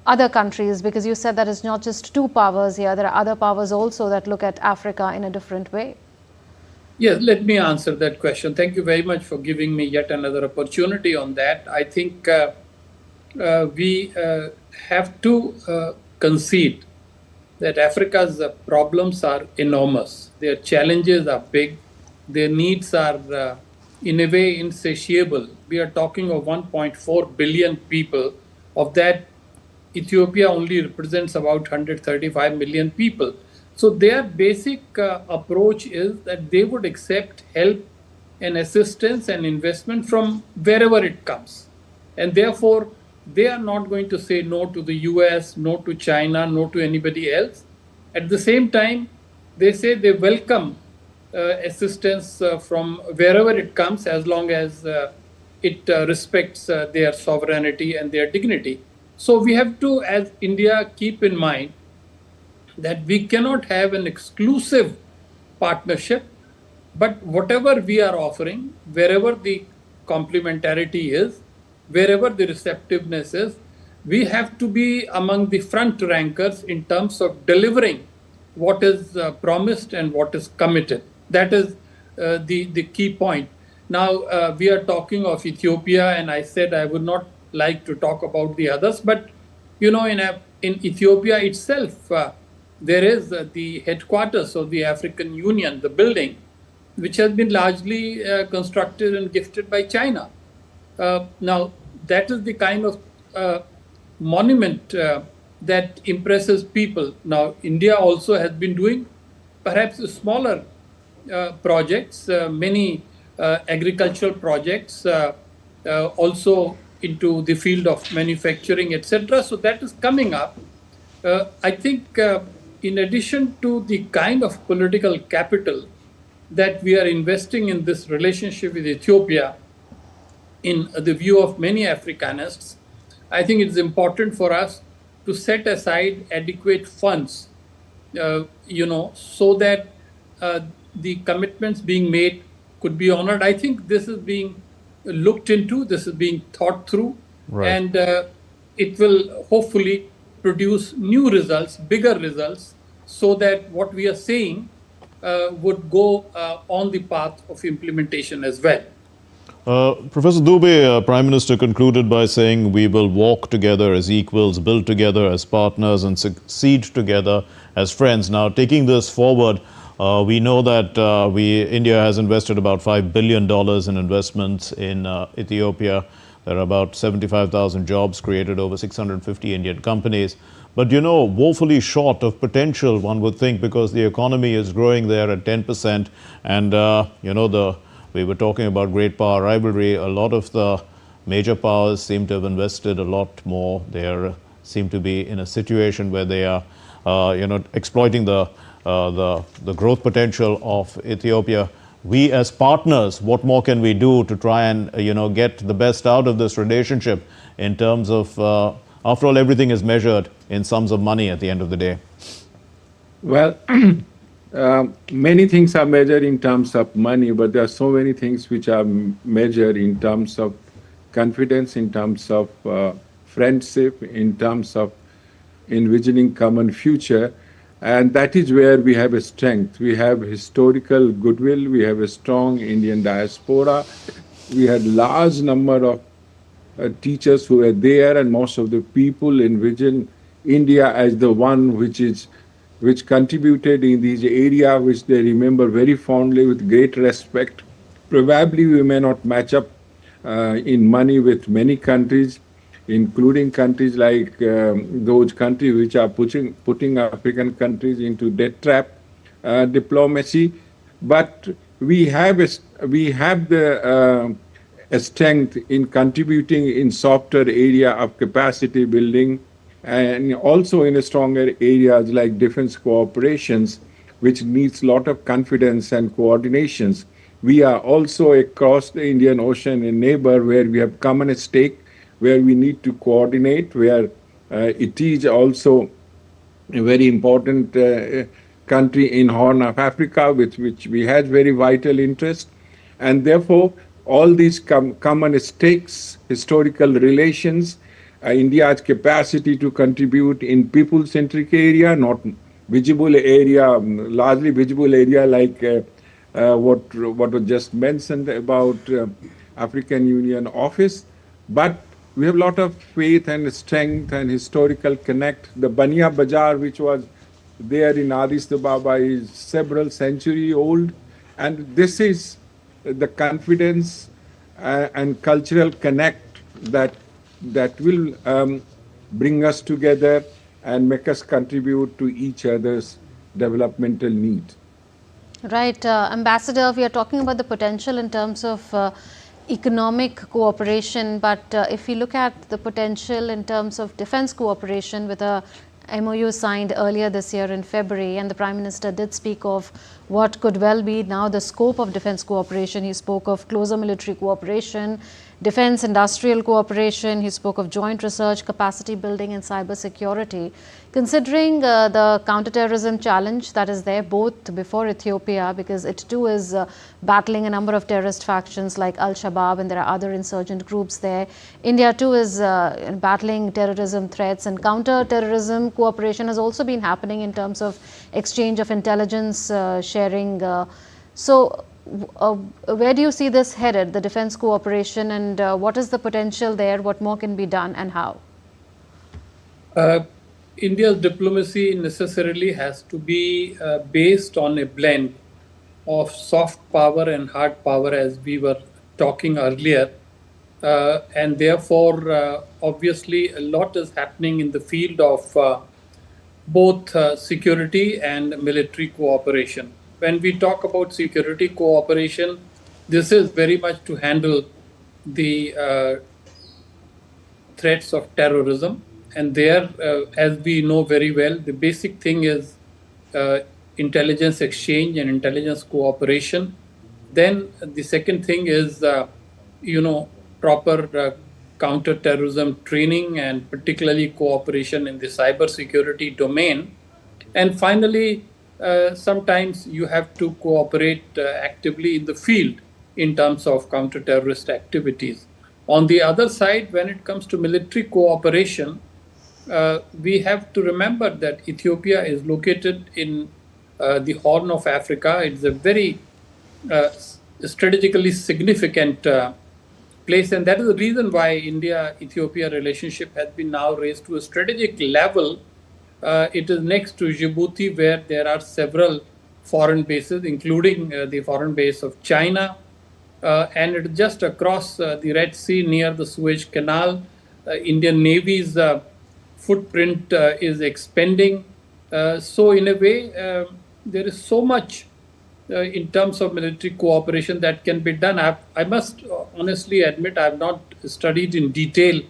other countries? Because you said that it's not just two powers here, there are other powers also that look at Africa in a different way. Yes, let me answer that question. Thank you very much for giving me yet another opportunity on that. I think we have to concede that Africa's problems are enormous. Their challenges are big. Their needs are, in a way, insatiable. We are talking of 1.4 billion people. Of that, Ethiopia only represents about 135 million people. So their basic approach is that they would accept help and assistance and investment from wherever it comes. And therefore, they are not going to say no to the US, no to China, no to anybody else. At the same time, they say they welcome assistance from wherever it comes, as long as it respects their sovereignty and their dignity. So we have to, as India, keep in mind that we cannot have an exclusive partnership, but whatever we are offering, wherever the complementarity is, wherever the receptiveness is, we have to be among the front rankers in terms of delivering what is promised and what is committed. That is the key point. Now, we are talking of Ethiopia, and I said I would not like to talk about the others, but in Ethiopia itself, there is the headquarters of the African Union, the building, which has been largely constructed and gifted by China. Now, that is the kind of monument that impresses people. Now, India also has been doing perhaps smaller projects, many agricultural projects, also into the field of manufacturing, etc. So that is coming up. I think in addition to the kind of political capital that we are investing in this relationship with Ethiopia, in the view of many Africanists, I think it's important for us to set aside adequate funds, so that the commitments being made could be honored. I think this is being looked into, this is being thought through, right. And it will hopefully produce new results, bigger results, so that what we are saying would go on the path of implementation as well. Professor Dubey, Prime Minister concluded by saying we will walk together as equals, build together as partners, and succeed together as friends. Now, taking this forward, we know that India has invested about $5 billion in investments in Ethiopia. There are about 75,000 jobs created, over 650 Indian companies. but woefully short of potential, one would think, because the economy is growing there at 10%, and we were talking about great power rivalry. A lot of the major powers seem to have invested a lot more. They seem to be in a situation where they are, exploiting the growth potential of Ethiopia. We as partners, what more can we do to try and get the best out of this relationship in terms of, after all, everything is measured in sums of money at the end of the day? Well, many things are measured in terms of money, but there are so many things which are measured in terms of confidence, in terms of friendship, in terms of envisioning common future. And that is where we have a strength. We have historical goodwill. We have a strong Indian diaspora. We had large number of teachers who were there, and most of the people envision India as the one which contributed in these areas, which they remember very fondly with great respect. Probably we may not match up in money with many countries, including countries like those countries which are putting African countries into debt trap diplomacy. But we have the strength in contributing in softer area of capacity building, and also in stronger areas like defense cooperations, which needs a lot of confidence and coordinations. We are also across the Indian Ocean a neighbor where we have common stake, where we need to coordinate, where it is also a very important country in Horn of Africa, which we had very vital interest. And therefore, all these common stakes, historical relations, India's capacity to contribute in people-centric area, not visible area, largely visible area like what was just mentioned about African Union office, but we have a lot of faith and strength and historical connect. The Bania Bazaar, which was there in Addis Ababa, is several centuries old, and this is the confidence and cultural connect that will bring us together and make us contribute to each other's developmental need. Right, Ambassador, we are talking about the potential in terms of economic cooperation, but if we look at the potential in terms of defense cooperation, with a MOU signed earlier this year in February, and the Prime Minister did speak of what could well be now the scope of defense cooperation. He spoke of closer military cooperation, defense industrial cooperation. He spoke of joint research, capacity building and cyber security. Considering the counterterrorism challenge that is there both before Ethiopia, because it too is battling a number of terrorist factions like Al-Shabaab, and there are other insurgent groups there. India too is battling terrorism threats, and counter-terrorism cooperation has also been happening in terms of exchange of intelligence sharing. So where do you see this headed, the defense cooperation, and what is the potential there? What more can be done and how? India's diplomacy necessarily has to be based on a blend of soft power and hard power, as we were talking earlier. And therefore, obviously, a lot is happening in the field of both security and military cooperation. When we talk about security cooperation, this is very much to handle the threats of terrorism. And there, as we know very well, the basic thing is intelligence exchange and intelligence cooperation. Then the second thing is, proper counter-terrorism training, and particularly cooperation in the cybersecurity domain. And finally, sometimes you have to cooperate actively in the field in terms of counter-terrorist activities. On the other side, when it comes to military cooperation, we have to remember that Ethiopia is located in the Horn of Africa. It's a very strategically significant place, and that is the reason why India-Ethiopia relationship has been now raised to a strategic level. It is next to Djibouti, where there are several foreign bases, including the foreign base of China, and it's just across the Red Sea near the Suez Canal. Indian Navy's footprint is expanding. So in a way, there is so much in terms of military cooperation that can be done. I must honestly admit I have not studied in detail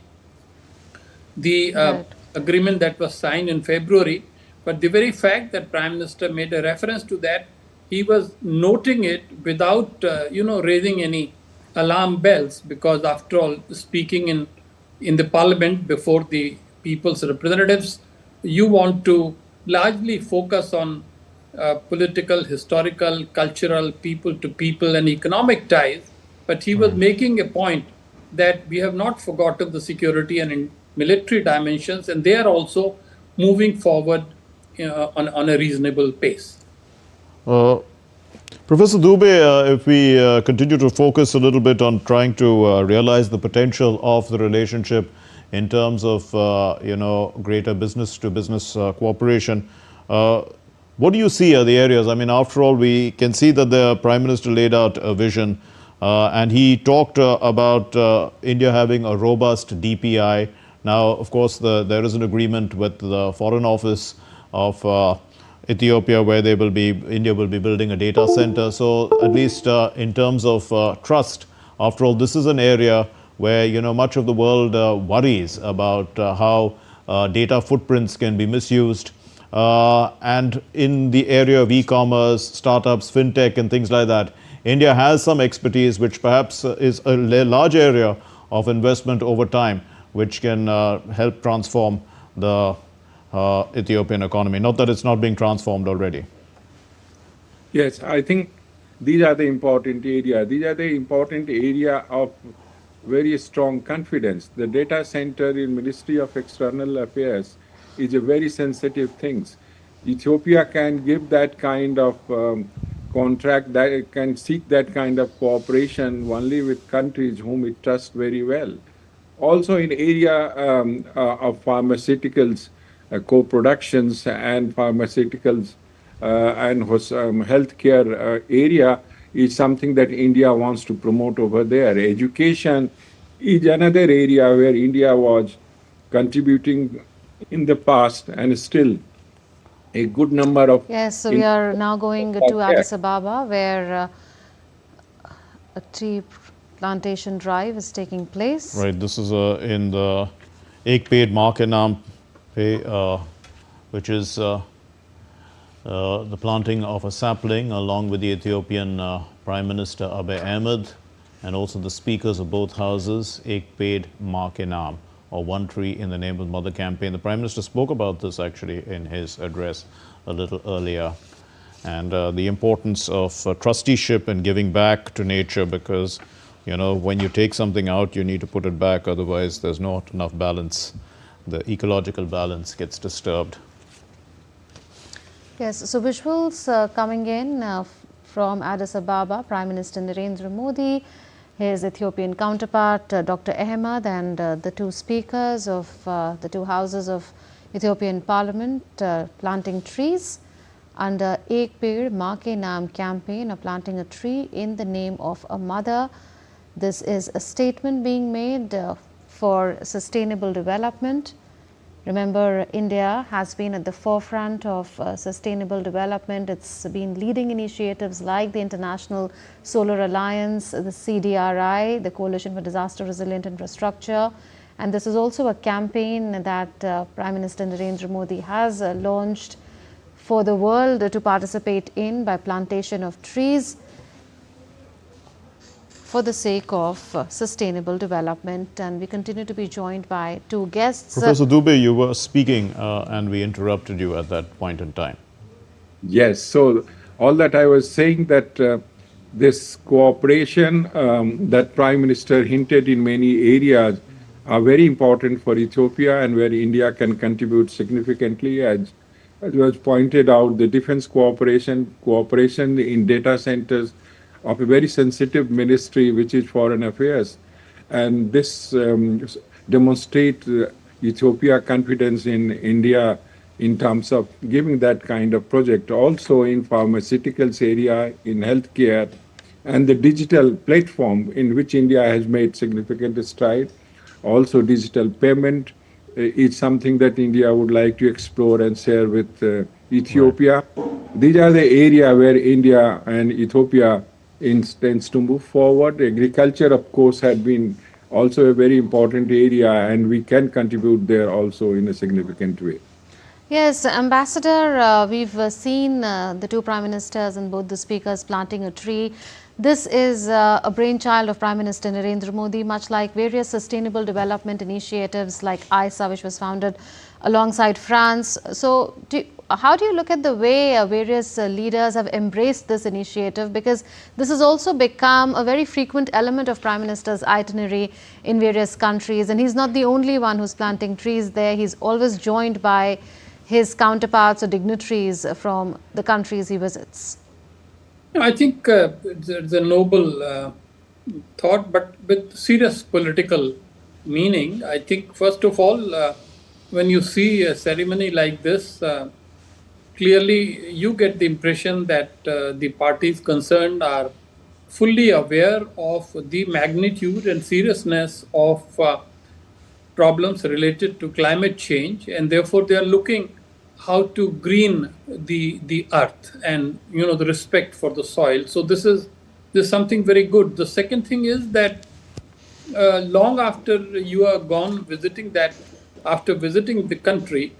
the agreement that was signed in February, but the very fact that Prime Minister made a reference to that, he was noting it without, raising any alarm bells, because after all, speaking in the parliament before the people's representatives, you want to largely focus on political, historical, cultural, people to people and economic ties. But he was making a point that we have not forgotten the security and military dimensions, and they are also moving forward on a reasonable pace. Professor Dubey, if we continue to focus a little bit on trying to realize the potential of the relationship in terms of, greater business-to-business cooperation, what do you see are the areas? I mean, after all, we can see that the Prime Minister laid out a vision, and he talked about India having a robust DPI. Now, of course, there is an agreement with the Foreign Office of Ethiopia, where India will be building a data center. So at least in terms of trust, after all, this is an area where, much of the world worries about how data footprints can be misused. And in the area of e-commerce, startups, fintech, and things like that, India has some expertise, which perhaps is a large area of investment over time, which can help transform the Ethiopian economy. Not that it's not being transformed already. Yes, I think these are the important area. These are the important area of very strong confidence. The data center in Ministry of External Affairs is a very sensitive thing. Ethiopia can give that kind of contract, that it can seek that kind of cooperation only with countries whom it trusts very well. Also in area of pharmaceuticals, co-productions and pharmaceuticals and healthcare area is something that India wants to promote over there. Education is another area where India was contributing in the past and still a good number of... Yes, so we are now going to Addis Ababa, where a tree plantation drive is taking place. Right, this is in the Ek Ped Ma Ke Naam Pe, which is the planting of a sapling along with the Ethiopian Prime Minister Abiy Ahmed and also the speakers of both houses, Ek Ped Ma Ke Naam, or One Tree in the Name of Mother campaign. The Prime Minister spoke about this actually in his address a little earlier, and the importance of trusteeship and giving back to nature, because when you take something out, you need to put it back, otherwise there's not enough balance. The ecological balance gets disturbed. Yes, so visuals coming in from Addis Ababa, Prime Minister Narendra Modi, his Ethiopian counterpart Dr. Ahmed, and the two speakers of the two houses of Ethiopian Parliament planting trees under Ek Ped Ma Ke Naam campaign of planting a tree in the name of a mother. This is a statement being made for sustainable development. Remember, India has been at the forefront of sustainable development. It's been leading initiatives like the International Solar Alliance, the CDRI, the Coalition for Disaster Resilient Infrastructure. And this is also a campaign that Prime Minister Narendra Modi has launched for the world to participate in by plantation of trees for the sake of sustainable development. And we continue to be joined by two guests. Professor Dubey, you were speaking and we interrupted you at that point in time. Yes, so all that I was saying that this cooperation that Prime Minister hinted in many areas are very important for Ethiopia, and where India can contribute significantly. As was pointed out, the defense cooperation in data centers of a very sensitive ministry, which is Foreign Affairs. And this demonstrates Ethiopia confidence in India in terms of giving that kind of project. Also in pharmaceuticals area, in healthcare, and the digital platform in which India has made significant strides. Also digital payment is something that India would like to explore and share with Ethiopia. These are the area where India and Ethiopia intends to move forward. Agriculture, of course, had been also a very important area, and we can contribute there also in a significant way. Yes, Ambassador, we've seen the two Prime Ministers and both the speakers planting a tree. This is a brainchild of Prime Minister Narendra Modi, much like various sustainable development initiatives like ISA, which was founded alongside France. So, how do you look at the way various leaders have embraced this initiative? Because this has also become a very frequent element of Prime Minister's itinerary in various countries. And he's not the only one who's planting trees there. He's always joined by his counterparts or dignitaries from the countries he visits. I think it's a noble thought, but with serious political meaning. I think, first of all, when you see a ceremony like this, clearly you get the impression that the parties concerned are fully aware of the magnitude and seriousness of problems related to climate change, and therefore they are looking how to green the earth and the respect for the soil. So this is something very good. The second thing is that long after you are gone after visiting the country,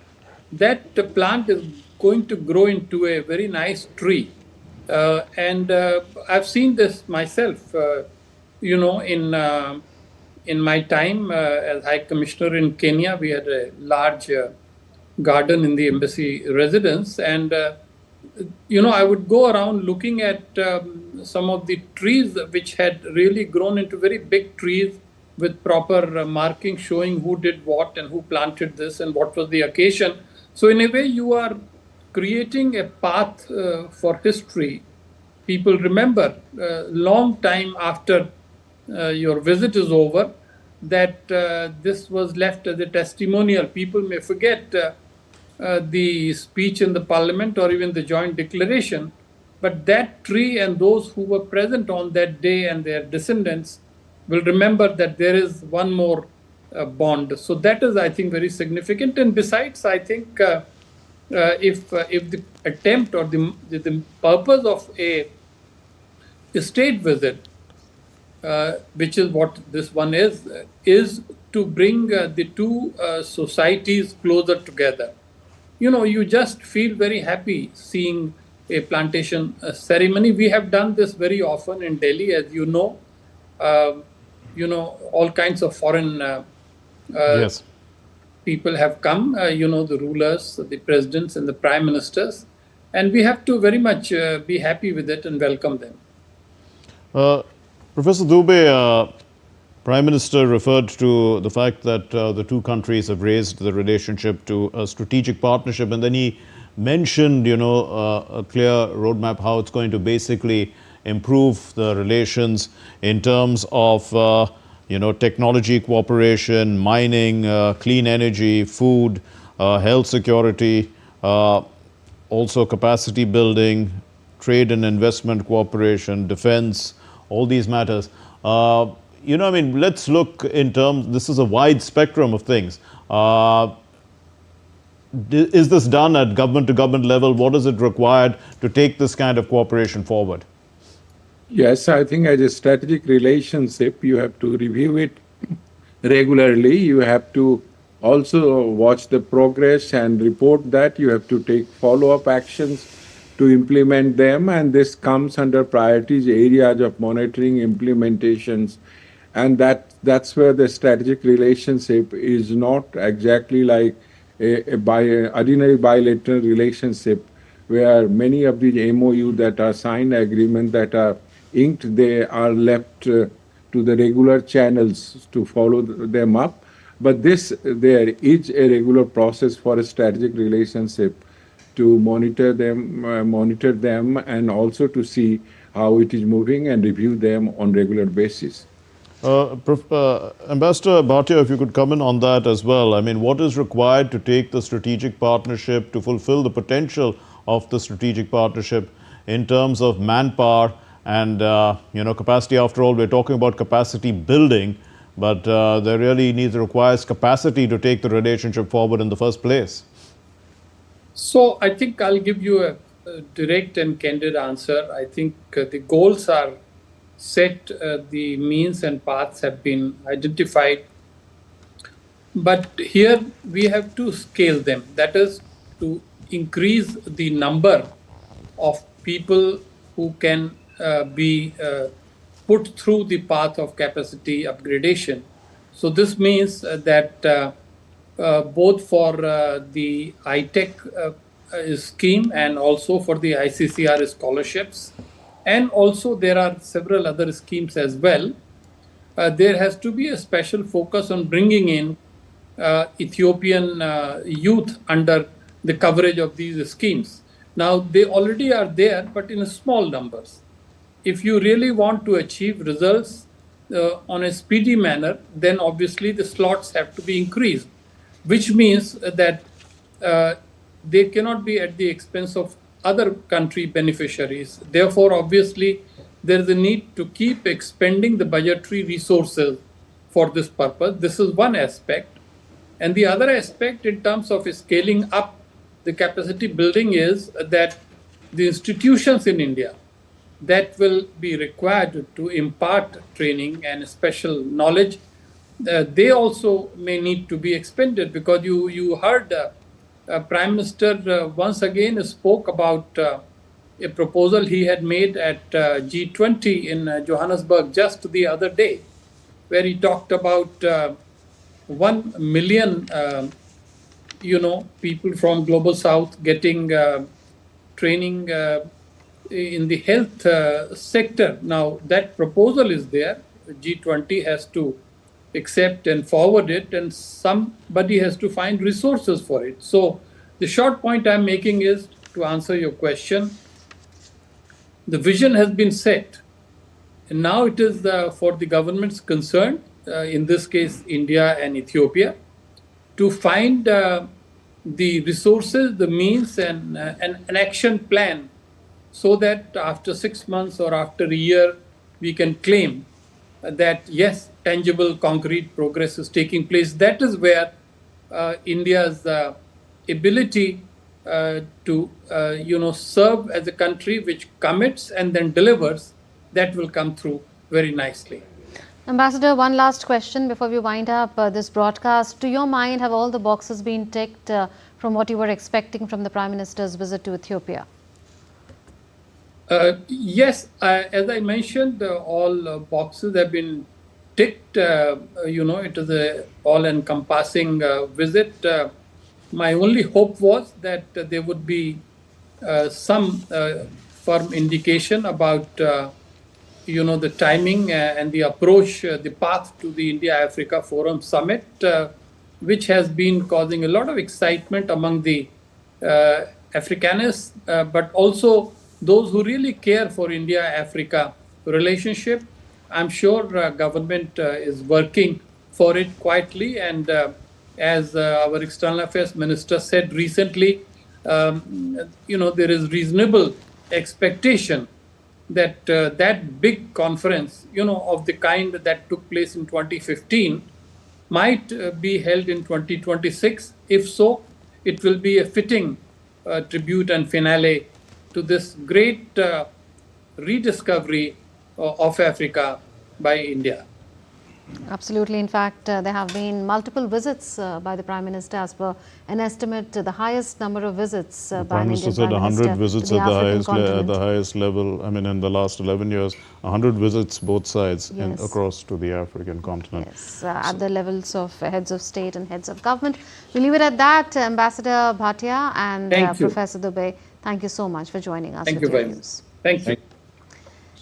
that plant is going to grow into a very nice tree. And I've seen this myself, in my time as High Commissioner in Kenya. We had a large garden in the embassy residence, and I would go around looking at some of the trees which had really grown into very big trees with proper marking showing who did what and who planted this and what was the occasion. So in a way you are creating a path for history. People remember long time after your visit is over that this was left as a testimonial. People may forget the speech in the parliament or even the joint declaration, but that tree and those who were present on that day and their descendants will remember that there is one more bond. So that is, I think, very significant. And besides, I think if the attempt or the purpose of a state visit, which is what this one is to bring the two societies closer together. You just feel very happy seeing a plantation ceremony. We have done this very often in Delhi, as you know. All kinds of foreign Yes. people have come, the rulers, the presidents and the prime ministers. And we have to very much be happy with it and welcome them. Professor Dubey, Prime Minister referred to the fact that the two countries have raised the relationship to a strategic partnership, and then he mentioned, a clear roadmap how it's going to basically improve the relations in terms of, technology cooperation, mining, clean energy, food, health security, also capacity building, trade and investment cooperation, defense, all these matters. Let's look in terms, this is a wide spectrum of things. Is this done at government to government level? What is it required to take this kind of cooperation forward? Yes, I think as a strategic relationship, you have to review it regularly. You have to also watch the progress and report that. You have to take follow-up actions to implement them, and this comes under priorities areas of monitoring, implementations, and that's where the strategic relationship is not exactly like a ordinary bilateral relationship, where many of the MOU that are signed, agreement that are inked, they are left to the regular channels to follow them up. But there is a regular process for a strategic relationship to monitor them, and also to see how it is moving and review them on regular basis. Ambassador Bhatia, if you could comment on that as well. I mean, what is required to take the strategic partnership to fulfill the potential of the strategic partnership in terms of manpower and capacity? After all, we're talking about capacity building, but there really requires capacity to take the relationship forward in the first place. So I think I'll give you a direct and candid answer. I think the goals are set, the means and paths have been identified. But here we have to scale them. That is to increase the number of people who can be put through the path of capacity upgradation. So this means that both for the I-Tech scheme and also for the ICCR scholarships, and also there are several other schemes as well, there has to be a special focus on bringing in Ethiopian youth under the coverage of these schemes. Now, they already are there, but in small numbers. If you really want to achieve results on a speedy manner, then obviously the slots have to be increased, which means that they cannot be at the expense of other country beneficiaries. Therefore, obviously, there is a need to keep expending the budgetary resources for this purpose. This is one aspect. And the other aspect in terms of scaling up the capacity building is that the institutions in India that will be required to impart training and special knowledge, they also may need to be expended, because you heard Prime Minister once again spoke about a proposal he had made at G20 in Johannesburg just the other day, where he talked about 1 million, people from Global South getting training in the health sector. Now, that proposal is there. G20 has to accept and forward it, and somebody has to find resources for it. So the short point I'm making is, to answer your question, the vision has been set, and now it is for the governments concerned, in this case India and Ethiopia, to find the resources, the means, and an action plan, so that after 6 months or after a year, we can claim that yes, tangible, concrete progress is taking place. That is where India's ability to serve as a country which commits and then delivers, that will come through very nicely. Ambassador, one last question before we wind up this broadcast. To your mind, have all the boxes been ticked from what you were expecting from the Prime Minister's visit to Ethiopia? Yes, as I mentioned, all boxes have been ticked. It is a all-encompassing visit. My only hope was that there would be some firm indication about the timing and the approach, the path to the India-Africa Forum Summit, which has been causing a lot of excitement among the Africanists, but also those who really care for India-Africa relationship. I'm sure government is working for it quietly, and as our External Affairs Minister said recently, there is reasonable expectation that that big conference, of the kind that took place in 2015, might be held in 2026. If so, it will be a fitting tribute and finale to this great rediscovery of Africa by India. Absolutely. In fact, there have been multiple visits by the Prime Minister, as per an estimate, the highest number of visits by an Indian Prime Minister. The Prime Minister said 100 visits at the highest level. I mean, in the last 11 years, 100 visits both sides across to the African continent. Yes, at the levels of heads of state and heads of government. We'll leave it at that. Ambassador Bhatia and Professor Dubey, thank you so much for joining us. Thank you very much. Thank you.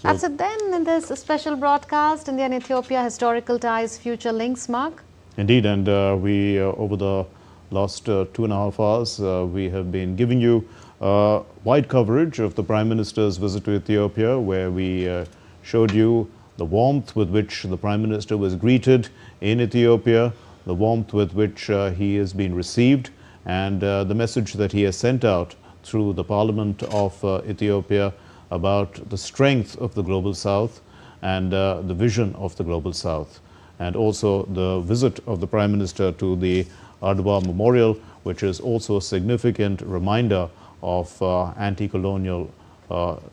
That's it then in this special broadcast, India and Ethiopia, Historical Ties, Future Links, Mark. Indeed, and we, over the last 2.5 hours, we have been giving you wide coverage of the Prime Minister's visit to Ethiopia, where we showed you the warmth with which the Prime Minister was greeted in Ethiopia, the warmth with which he has been received, and the message that he has sent out through the Parliament of Ethiopia about the strength of the Global South and the vision of the Global South. and also the visit of the Prime Minister to the Adwa Memorial, which is also a significant reminder of anti-colonial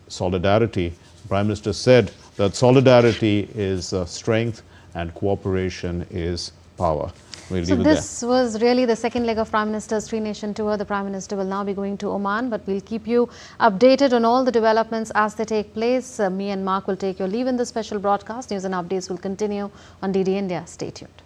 solidarity. The Prime Minister said that solidarity is strength and cooperation is power. We'll So leave it this was really the second leg of Prime Minister's three-nation tour. The Prime Minister will now be going to Oman, but we'll keep you updated on all the developments as they take place. Me and Mark will take your leave in the special broadcast. News and updates will continue on DD India. Stay tuned.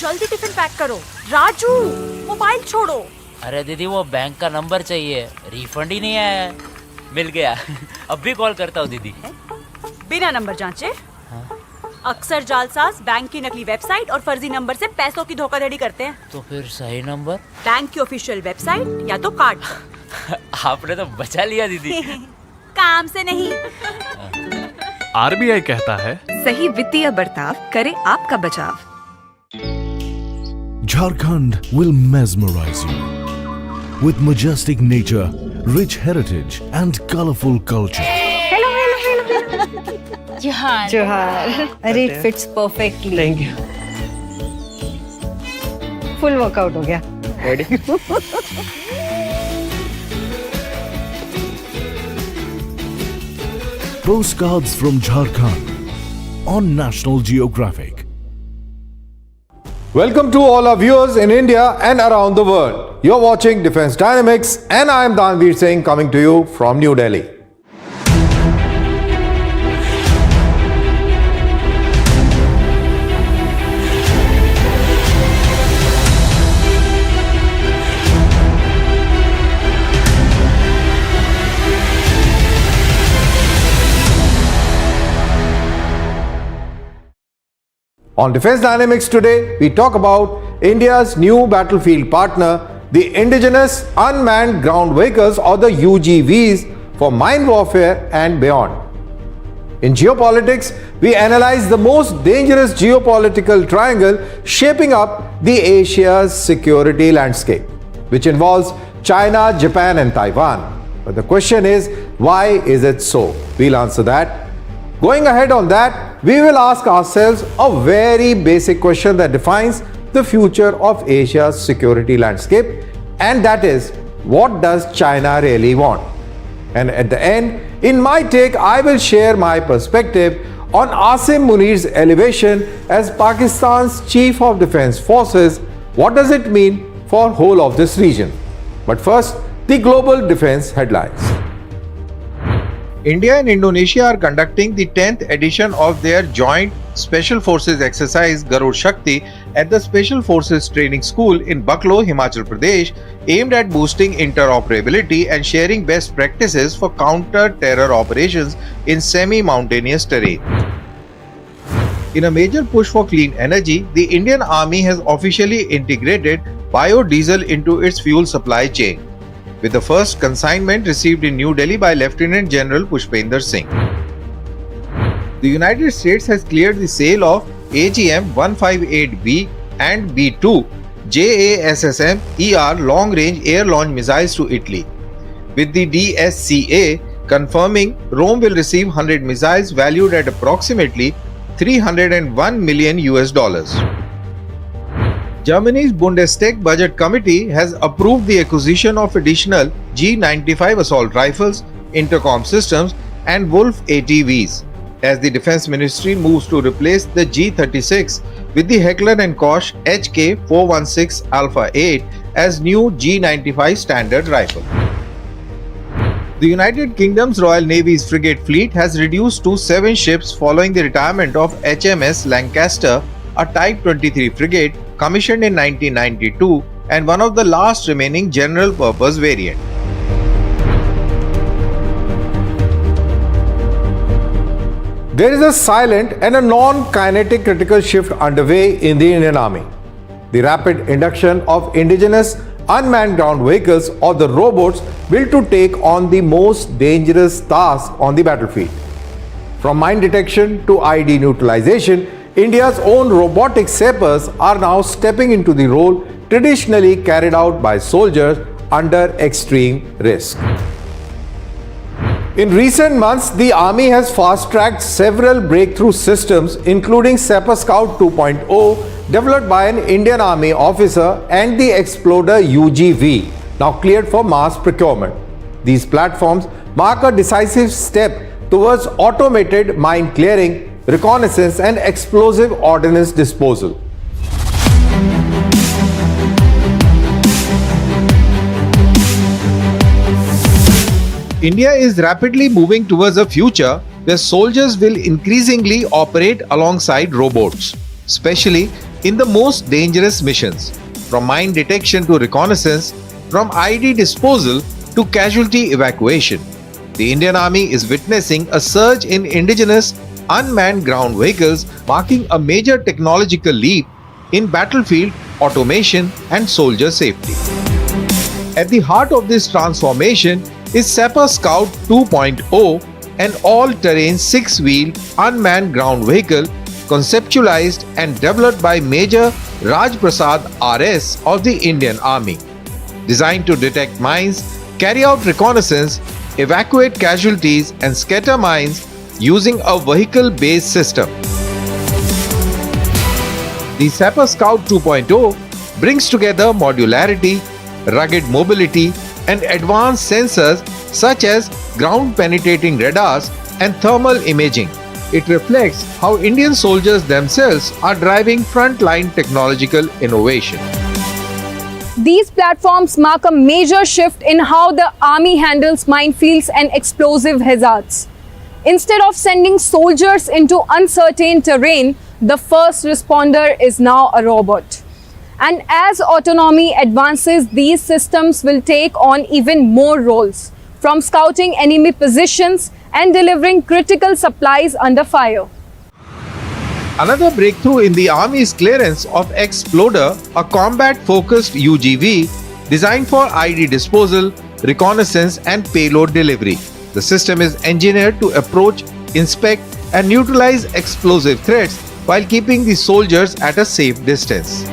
जल्दी tiffin pack करो। Raju, mobile छोड़ो। अरे दीदी वो bank का number चाहिए, refund ही नहीं आया है। मिल गया। अब भी कॉल करता हूँ दीदी। बिना नंबर जांचे? हाँ? अक्सर जालसाज बैंक की नकली वेबसाइट और फर्जी नंबर से पैसों की धोखाधड़ी करते हैं। तो फिर सही नंबर? बैंक की ऑफिशियल वेबसाइट या तो कार्ड। आपने तो बचा लिया दीदी। काम से नहीं। आरबीआई कहता है सही वित्तीय बर्ताव करे आपका बचाव। Jharkhand will mesmerize you with majestic nature, rich heritage and colorful culture. Hello. Johar. अरे it fits perfectly. Thank you. Full workout हो गया. Ready? Postcards from Jharkhand on National Geographic. Welcome to all our viewers in India and around the world. You're watching Defense Dynamics and I am Danveer Singh coming to you from New Delhi. On Defense Dynamics today, we talk about India's new battlefield partner, the Indigenous Unmanned Ground Vehicles or the UGVs for mine warfare and beyond. In geopolitics, we analyze the most dangerous geopolitical triangle shaping up the Asia's security landscape, which involves China, Japan and Taiwan. But the question is, why is it so? We'll answer that. Going ahead on that, we will ask ourselves a very basic question that defines the future of Asia's security landscape, and that is, what does China really want? And at the end, in my take, I will share my perspective on Asim Munir's elevation as Pakistan's Chief of Defence Forces. What does it mean for whole of this region? But first, the global defence headlines. India and Indonesia are conducting the 10th edition of their joint Special Forces exercise Garud Shakti at the Special Forces Training School in Baklo, Himachal Pradesh, aimed at boosting interoperability and sharing best practices for counter-terror operations in semi-mountainous terrain. In a major push for clean energy, the Indian Army has officially integrated biodiesel into its fuel supply chain, with the first consignment received in New Delhi by Lieutenant General Pushpender Singh. The United States has cleared the sale of AGM-158B and B-2 JASSM-ER long-range air-launched missiles to Italy, with the DSCA confirming Rome will receive 100 missiles valued at approximately $301 million. Germany's Bundestag Budget Committee has approved the acquisition of additional G95 assault rifles, intercom systems and Wolf ATVs, as the Defence Ministry moves to replace the G36 with the Heckler & Koch HK416 Alpha 8 as new G95 standard rifle. The United Kingdom's Royal Navy's frigate fleet has reduced to 7 ships following the retirement of HMS Lancaster, a Type 23 frigate commissioned in 1992 and one of the last remaining general-purpose variant. There is a silent and a non-kinetic critical shift underway in the Indian Army. The rapid induction of indigenous unmanned ground vehicles or the robots built to take on the most dangerous task on the battlefield. From mine detection to ID neutralization, India's own robotic sappers are now stepping into the role traditionally carried out by soldiers under extreme risk. In recent months, the Army has fast-tracked several breakthrough systems, including Sapper Scout 2.0, developed by an Indian Army officer, and the Exploder UGV, now cleared for mass procurement. These platforms mark a decisive step towards automated mine clearing, reconnaissance, and explosive ordnance disposal. India is rapidly moving towards a future where soldiers will increasingly operate alongside robots, especially in the most dangerous missions, from mine detection to reconnaissance, from ID disposal to casualty evacuation. The Indian Army is witnessing a surge in indigenous unmanned ground vehicles, marking a major technological leap in battlefield automation and soldier safety. At the heart of this transformation is Sapper Scout 2.0, an all-terrain 6-wheel unmanned ground vehicle conceptualized and developed by Major Raj Prasad RS of the Indian Army. Designed to detect mines, carry out reconnaissance, evacuate casualties and scatter mines using a vehicle-based system. The Sapper Scout 2.0 brings together modularity, rugged mobility, and advanced sensors such as ground-penetrating radars and thermal imaging. It reflects how Indian soldiers themselves are driving frontline technological innovation. These platforms mark a major shift in how the Army handles minefields and explosive hazards. Instead of sending soldiers into uncertain terrain, the first responder is now a robot. And as autonomy advances, these systems will take on even more roles, from scouting enemy positions and delivering critical supplies under fire. Another breakthrough in the Army's clearance of Exploder, a combat-focused UGV designed for ID disposal, reconnaissance and payload delivery. The system is engineered to approach, inspect and neutralize explosive threats while keeping the soldiers at a safe distance.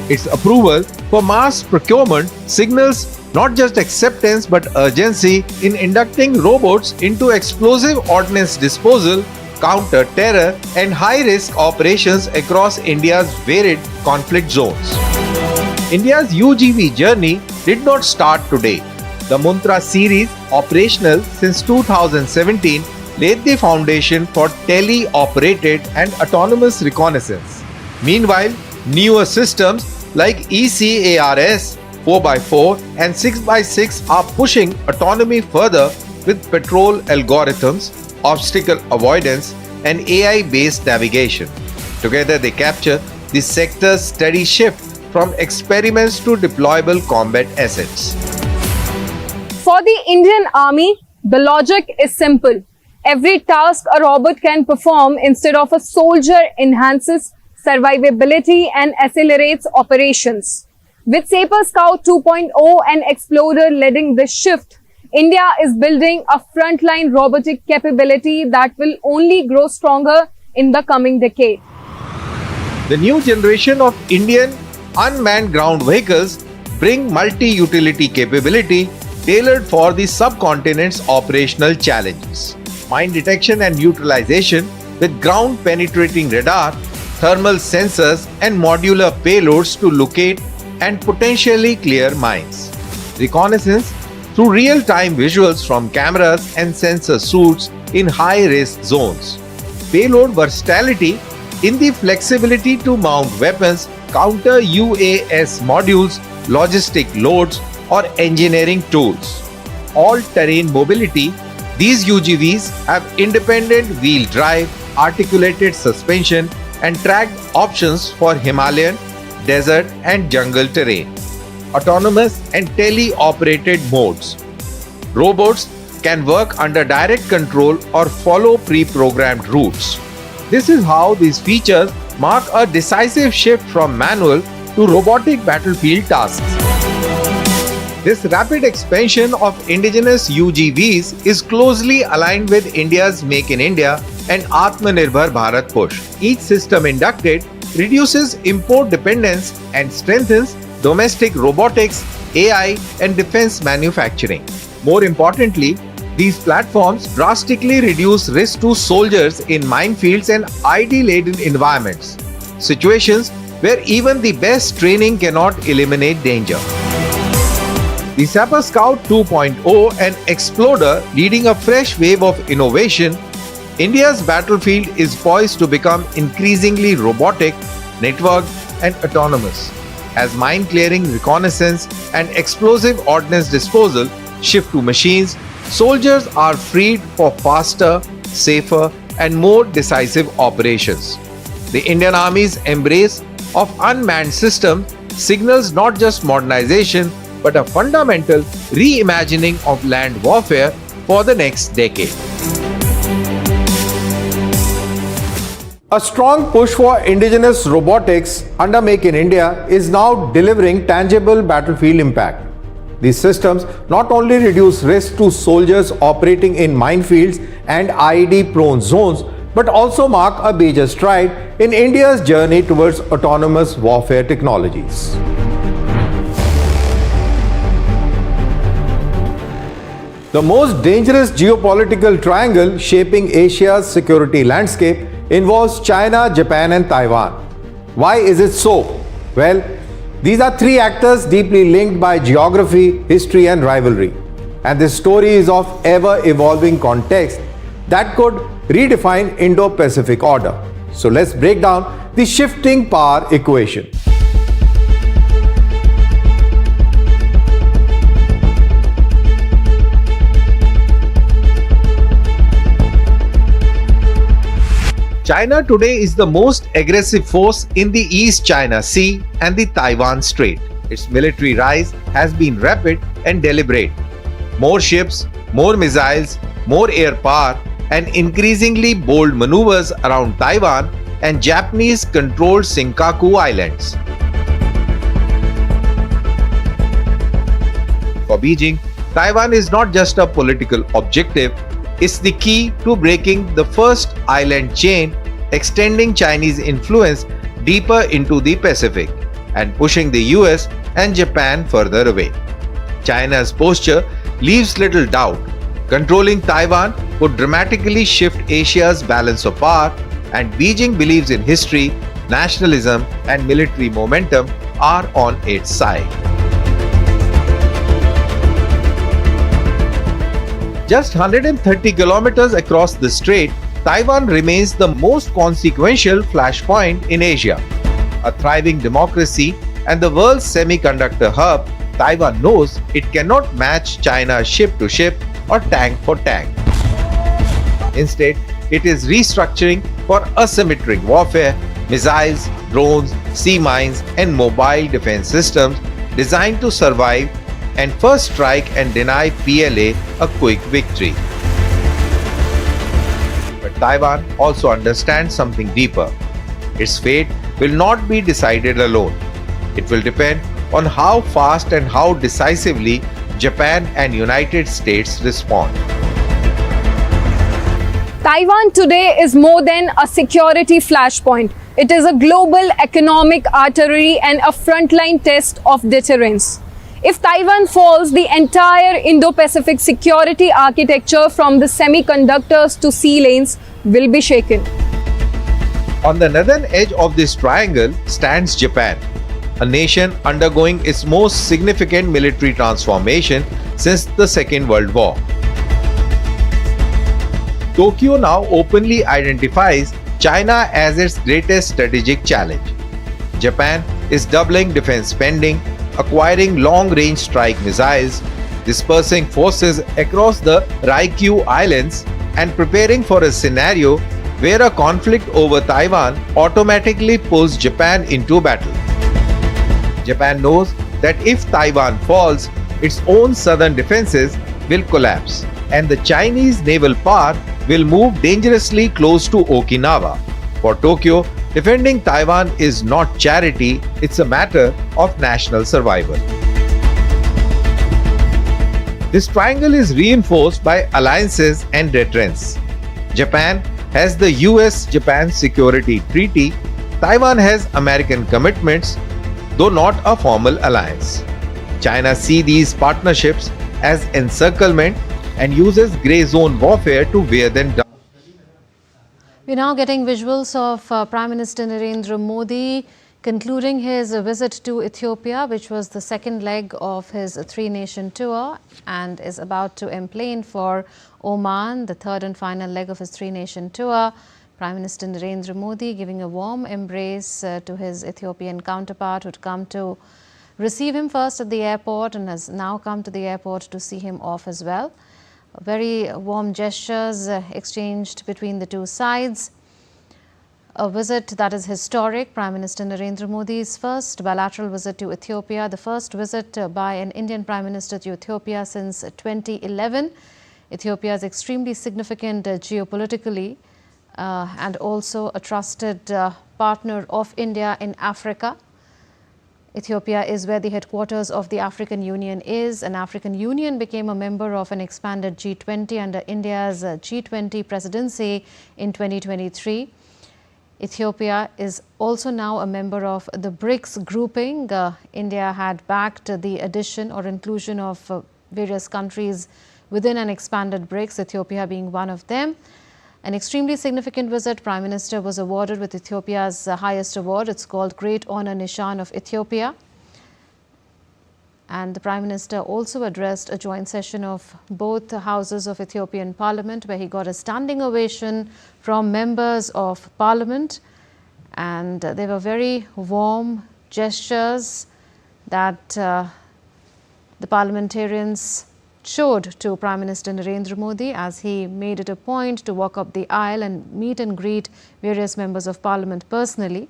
Its approval for mass procurement signals not just acceptance but urgency in inducting robots into explosive ordnance disposal, counter-terror and high-risk operations across India's varied conflict zones. India's UGV journey did not start today. The Mantra series, operational since 2017, laid the foundation for tele-operated and autonomous reconnaissance. Meanwhile, newer systems like ECARS, 4x4 and 6x6 are pushing autonomy further with patrol algorithms, obstacle avoidance and AI-based navigation. Together they capture the sector's steady shift from experiments to deployable combat assets. For the Indian Army, the logic is simple. Every task a robot can perform instead of a soldier enhances survivability and accelerates operations. With Sapper Scout 2.0 and Exploder leading this shift, India is building a frontline robotic capability that will only grow stronger in the coming decade. The new generation of Indian unmanned ground vehicles bring multi-utility capability tailored for the subcontinent's operational challenges. Mine detection and neutralization with ground-penetrating radar, thermal sensors and modular payloads to locate and potentially clear mines. Reconnaissance through real-time visuals from cameras and sensor suits in high-risk zones. Payload versatility in the flexibility to mount weapons, counter UAS modules, logistic loads or engineering tools. All-terrain mobility, these UGVs have independent wheel drive, articulated suspension and tracked options for Himalayan, desert and jungle terrain. Autonomous and tele-operated modes. Robots can work under direct control or follow pre-programmed routes. This is how these features mark a decisive shift from manual to robotic battlefield tasks. This rapid expansion of indigenous UGVs is closely aligned with India's Make in India and Atmanirbhar Bharat push. Each system inducted reduces import dependence and strengthens domestic robotics, AI, and defense manufacturing. More importantly, these platforms drastically reduce risk to soldiers in minefields and ID-laden environments, situations where even the best training cannot eliminate danger. The Sapper Scout 2.0 and Exploder leading a fresh wave of innovation, India's battlefield is poised to become increasingly robotic, networked, and autonomous. As mine clearing, reconnaissance, and explosive ordnance disposal shift to machines, soldiers are freed for faster, safer, and more decisive operations. The Indian Army's embrace of unmanned systems signals not just modernization but a fundamental reimagining of land warfare for the next decade. A strong push for indigenous robotics under Make in India is now delivering tangible battlefield impact. These systems not only reduce risk to soldiers operating in minefields and IED-prone zones, but also mark a major stride in India's journey towards autonomous warfare technologies. The most dangerous geopolitical triangle shaping Asia's security landscape involves China, Japan, and Taiwan. Why is it so? Well, these are three actors deeply linked by geography, history, and rivalry. And this story is of ever-evolving context that could redefine Indo-Pacific order. So let's break down the shifting power equation. China today is the most aggressive force in the East China Sea and the Taiwan Strait. Its military rise has been rapid and deliberate. More ships, more missiles, more air power, and increasingly bold maneuvers around Taiwan and Japanese-controlled Senkaku Islands. For Beijing, Taiwan is not just a political objective, it's the key to breaking the first island chain, extending Chinese influence deeper into the Pacific and pushing the US and Japan further away. China's posture leaves little doubt. Controlling Taiwan would dramatically shift Asia's balance of power, and Beijing believes in history, nationalism, and military momentum are on its side. Just 130 kilometers across the strait, Taiwan remains the most consequential flashpoint in Asia. A thriving democracy and the world's semiconductor hub, Taiwan knows it cannot match China's ship-to-ship or tank-for-tank. Instead, it is restructuring for asymmetric warfare, missiles, drones, sea mines, and mobile defense systems designed to survive and first strike and deny PLA a quick victory. But Taiwan also understands something deeper. Its fate will not be decided alone. It will depend on how fast and how decisively Japan and United States respond. Taiwan today is more than a security flashpoint. It is a global economic artery and a frontline test of deterrence. If Taiwan falls, the entire Indo-Pacific security architecture from the semiconductors to sea lanes will be shaken. On the northern edge of this triangle stands Japan, a nation undergoing its most significant military transformation since the Second World War. Tokyo now openly identifies China as its greatest strategic challenge. Japan is doubling defense spending, acquiring long-range strike missiles, dispersing forces across the Ryukyu Islands, and preparing for a scenario where a conflict over Taiwan automatically pulls Japan into battle. Japan knows that if Taiwan falls, its own southern defenses will collapse. and the Chinese naval power will move dangerously close to Okinawa. For Tokyo, defending Taiwan is not charity, it's a matter of national survival. This triangle is reinforced by alliances and deterrence. Japan has the US-Japan Security Treaty. Taiwan has American commitments, though not a formal alliance. China sees these partnerships as encirclement and uses grey zone warfare to wear them down. We're now getting visuals of Prime Minister Narendra Modi concluding his visit to Ethiopia, which was the second leg of his three-nation tour, and is about to emplane for Oman, the third and final leg of his three-nation tour. Prime Minister Narendra Modi giving a warm embrace to his Ethiopian counterpart, who had come to receive him first at the airport and has now come to the airport to see him off as well. Very warm gestures exchanged between the two sides. A visit that is historic. Prime Minister Narendra Modi's first bilateral visit to Ethiopia, the first visit by an Indian Prime Minister to Ethiopia since 2011. Ethiopia is extremely significant geopolitically and also a trusted partner of India in Africa. Ethiopia is where the headquarters of the African Union is, and African Union became a member of an expanded G20 under India's G20 presidency in 2023. Ethiopia is also now a member of the BRICS grouping. India had backed the addition or inclusion of various countries within an expanded BRICS, Ethiopia being one of them. An extremely significant visit. Prime Minister was awarded with Ethiopia's highest award. It's called Great Honor Nishan of Ethiopia. And the Prime Minister also addressed a joint session of both houses of Ethiopian Parliament, where he got a standing ovation from members of Parliament. And they were very warm gestures that the parliamentarians showed to Prime Minister Narendra Modi as he made it a point to walk up the aisle and meet and greet various members of Parliament personally.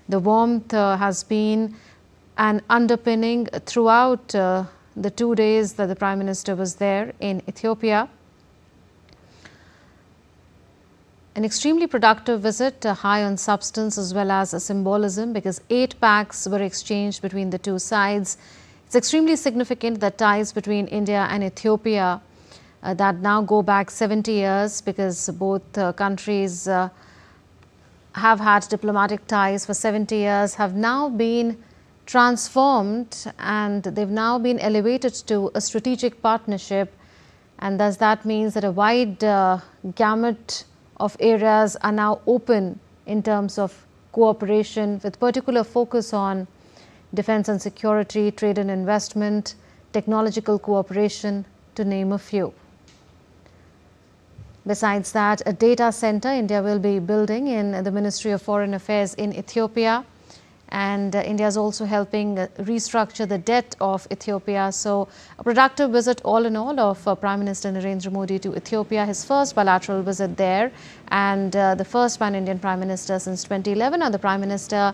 The warmth has been an underpinning throughout the 2 days that the Prime Minister was there in Ethiopia. An extremely productive visit, high on substance as well as symbolism, because 8 packs were exchanged between the two sides. It's extremely significant that ties between India and Ethiopia that now go back 70 years, because both countries have had diplomatic ties for 70 years, have now been transformed and they've now been elevated to a strategic partnership. And thus that means that a wide gamut of areas are now open in terms of cooperation, with particular focus on defense and security, trade and investment, technological cooperation, to name a few. Besides that, a data center India will be building in the Ministry of Foreign Affairs in Ethiopia, and India is also helping restructure the debt of Ethiopia. So a productive visit all in all of Prime Minister Narendra Modi to Ethiopia, his first bilateral visit there, and the first pan-Indian Prime Minister since 2011. And the Prime Minister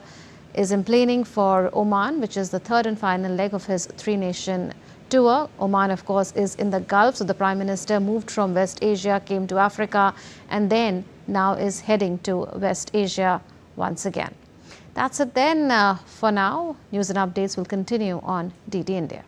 is emplaning for Oman, which is the third and final leg of his three-nation tour. Oman, of course, is in the Gulf, so the Prime Minister moved from West Asia, came to Africa, and then now is heading to West Asia once again. That's it then for now. News and updates will continue on DD India.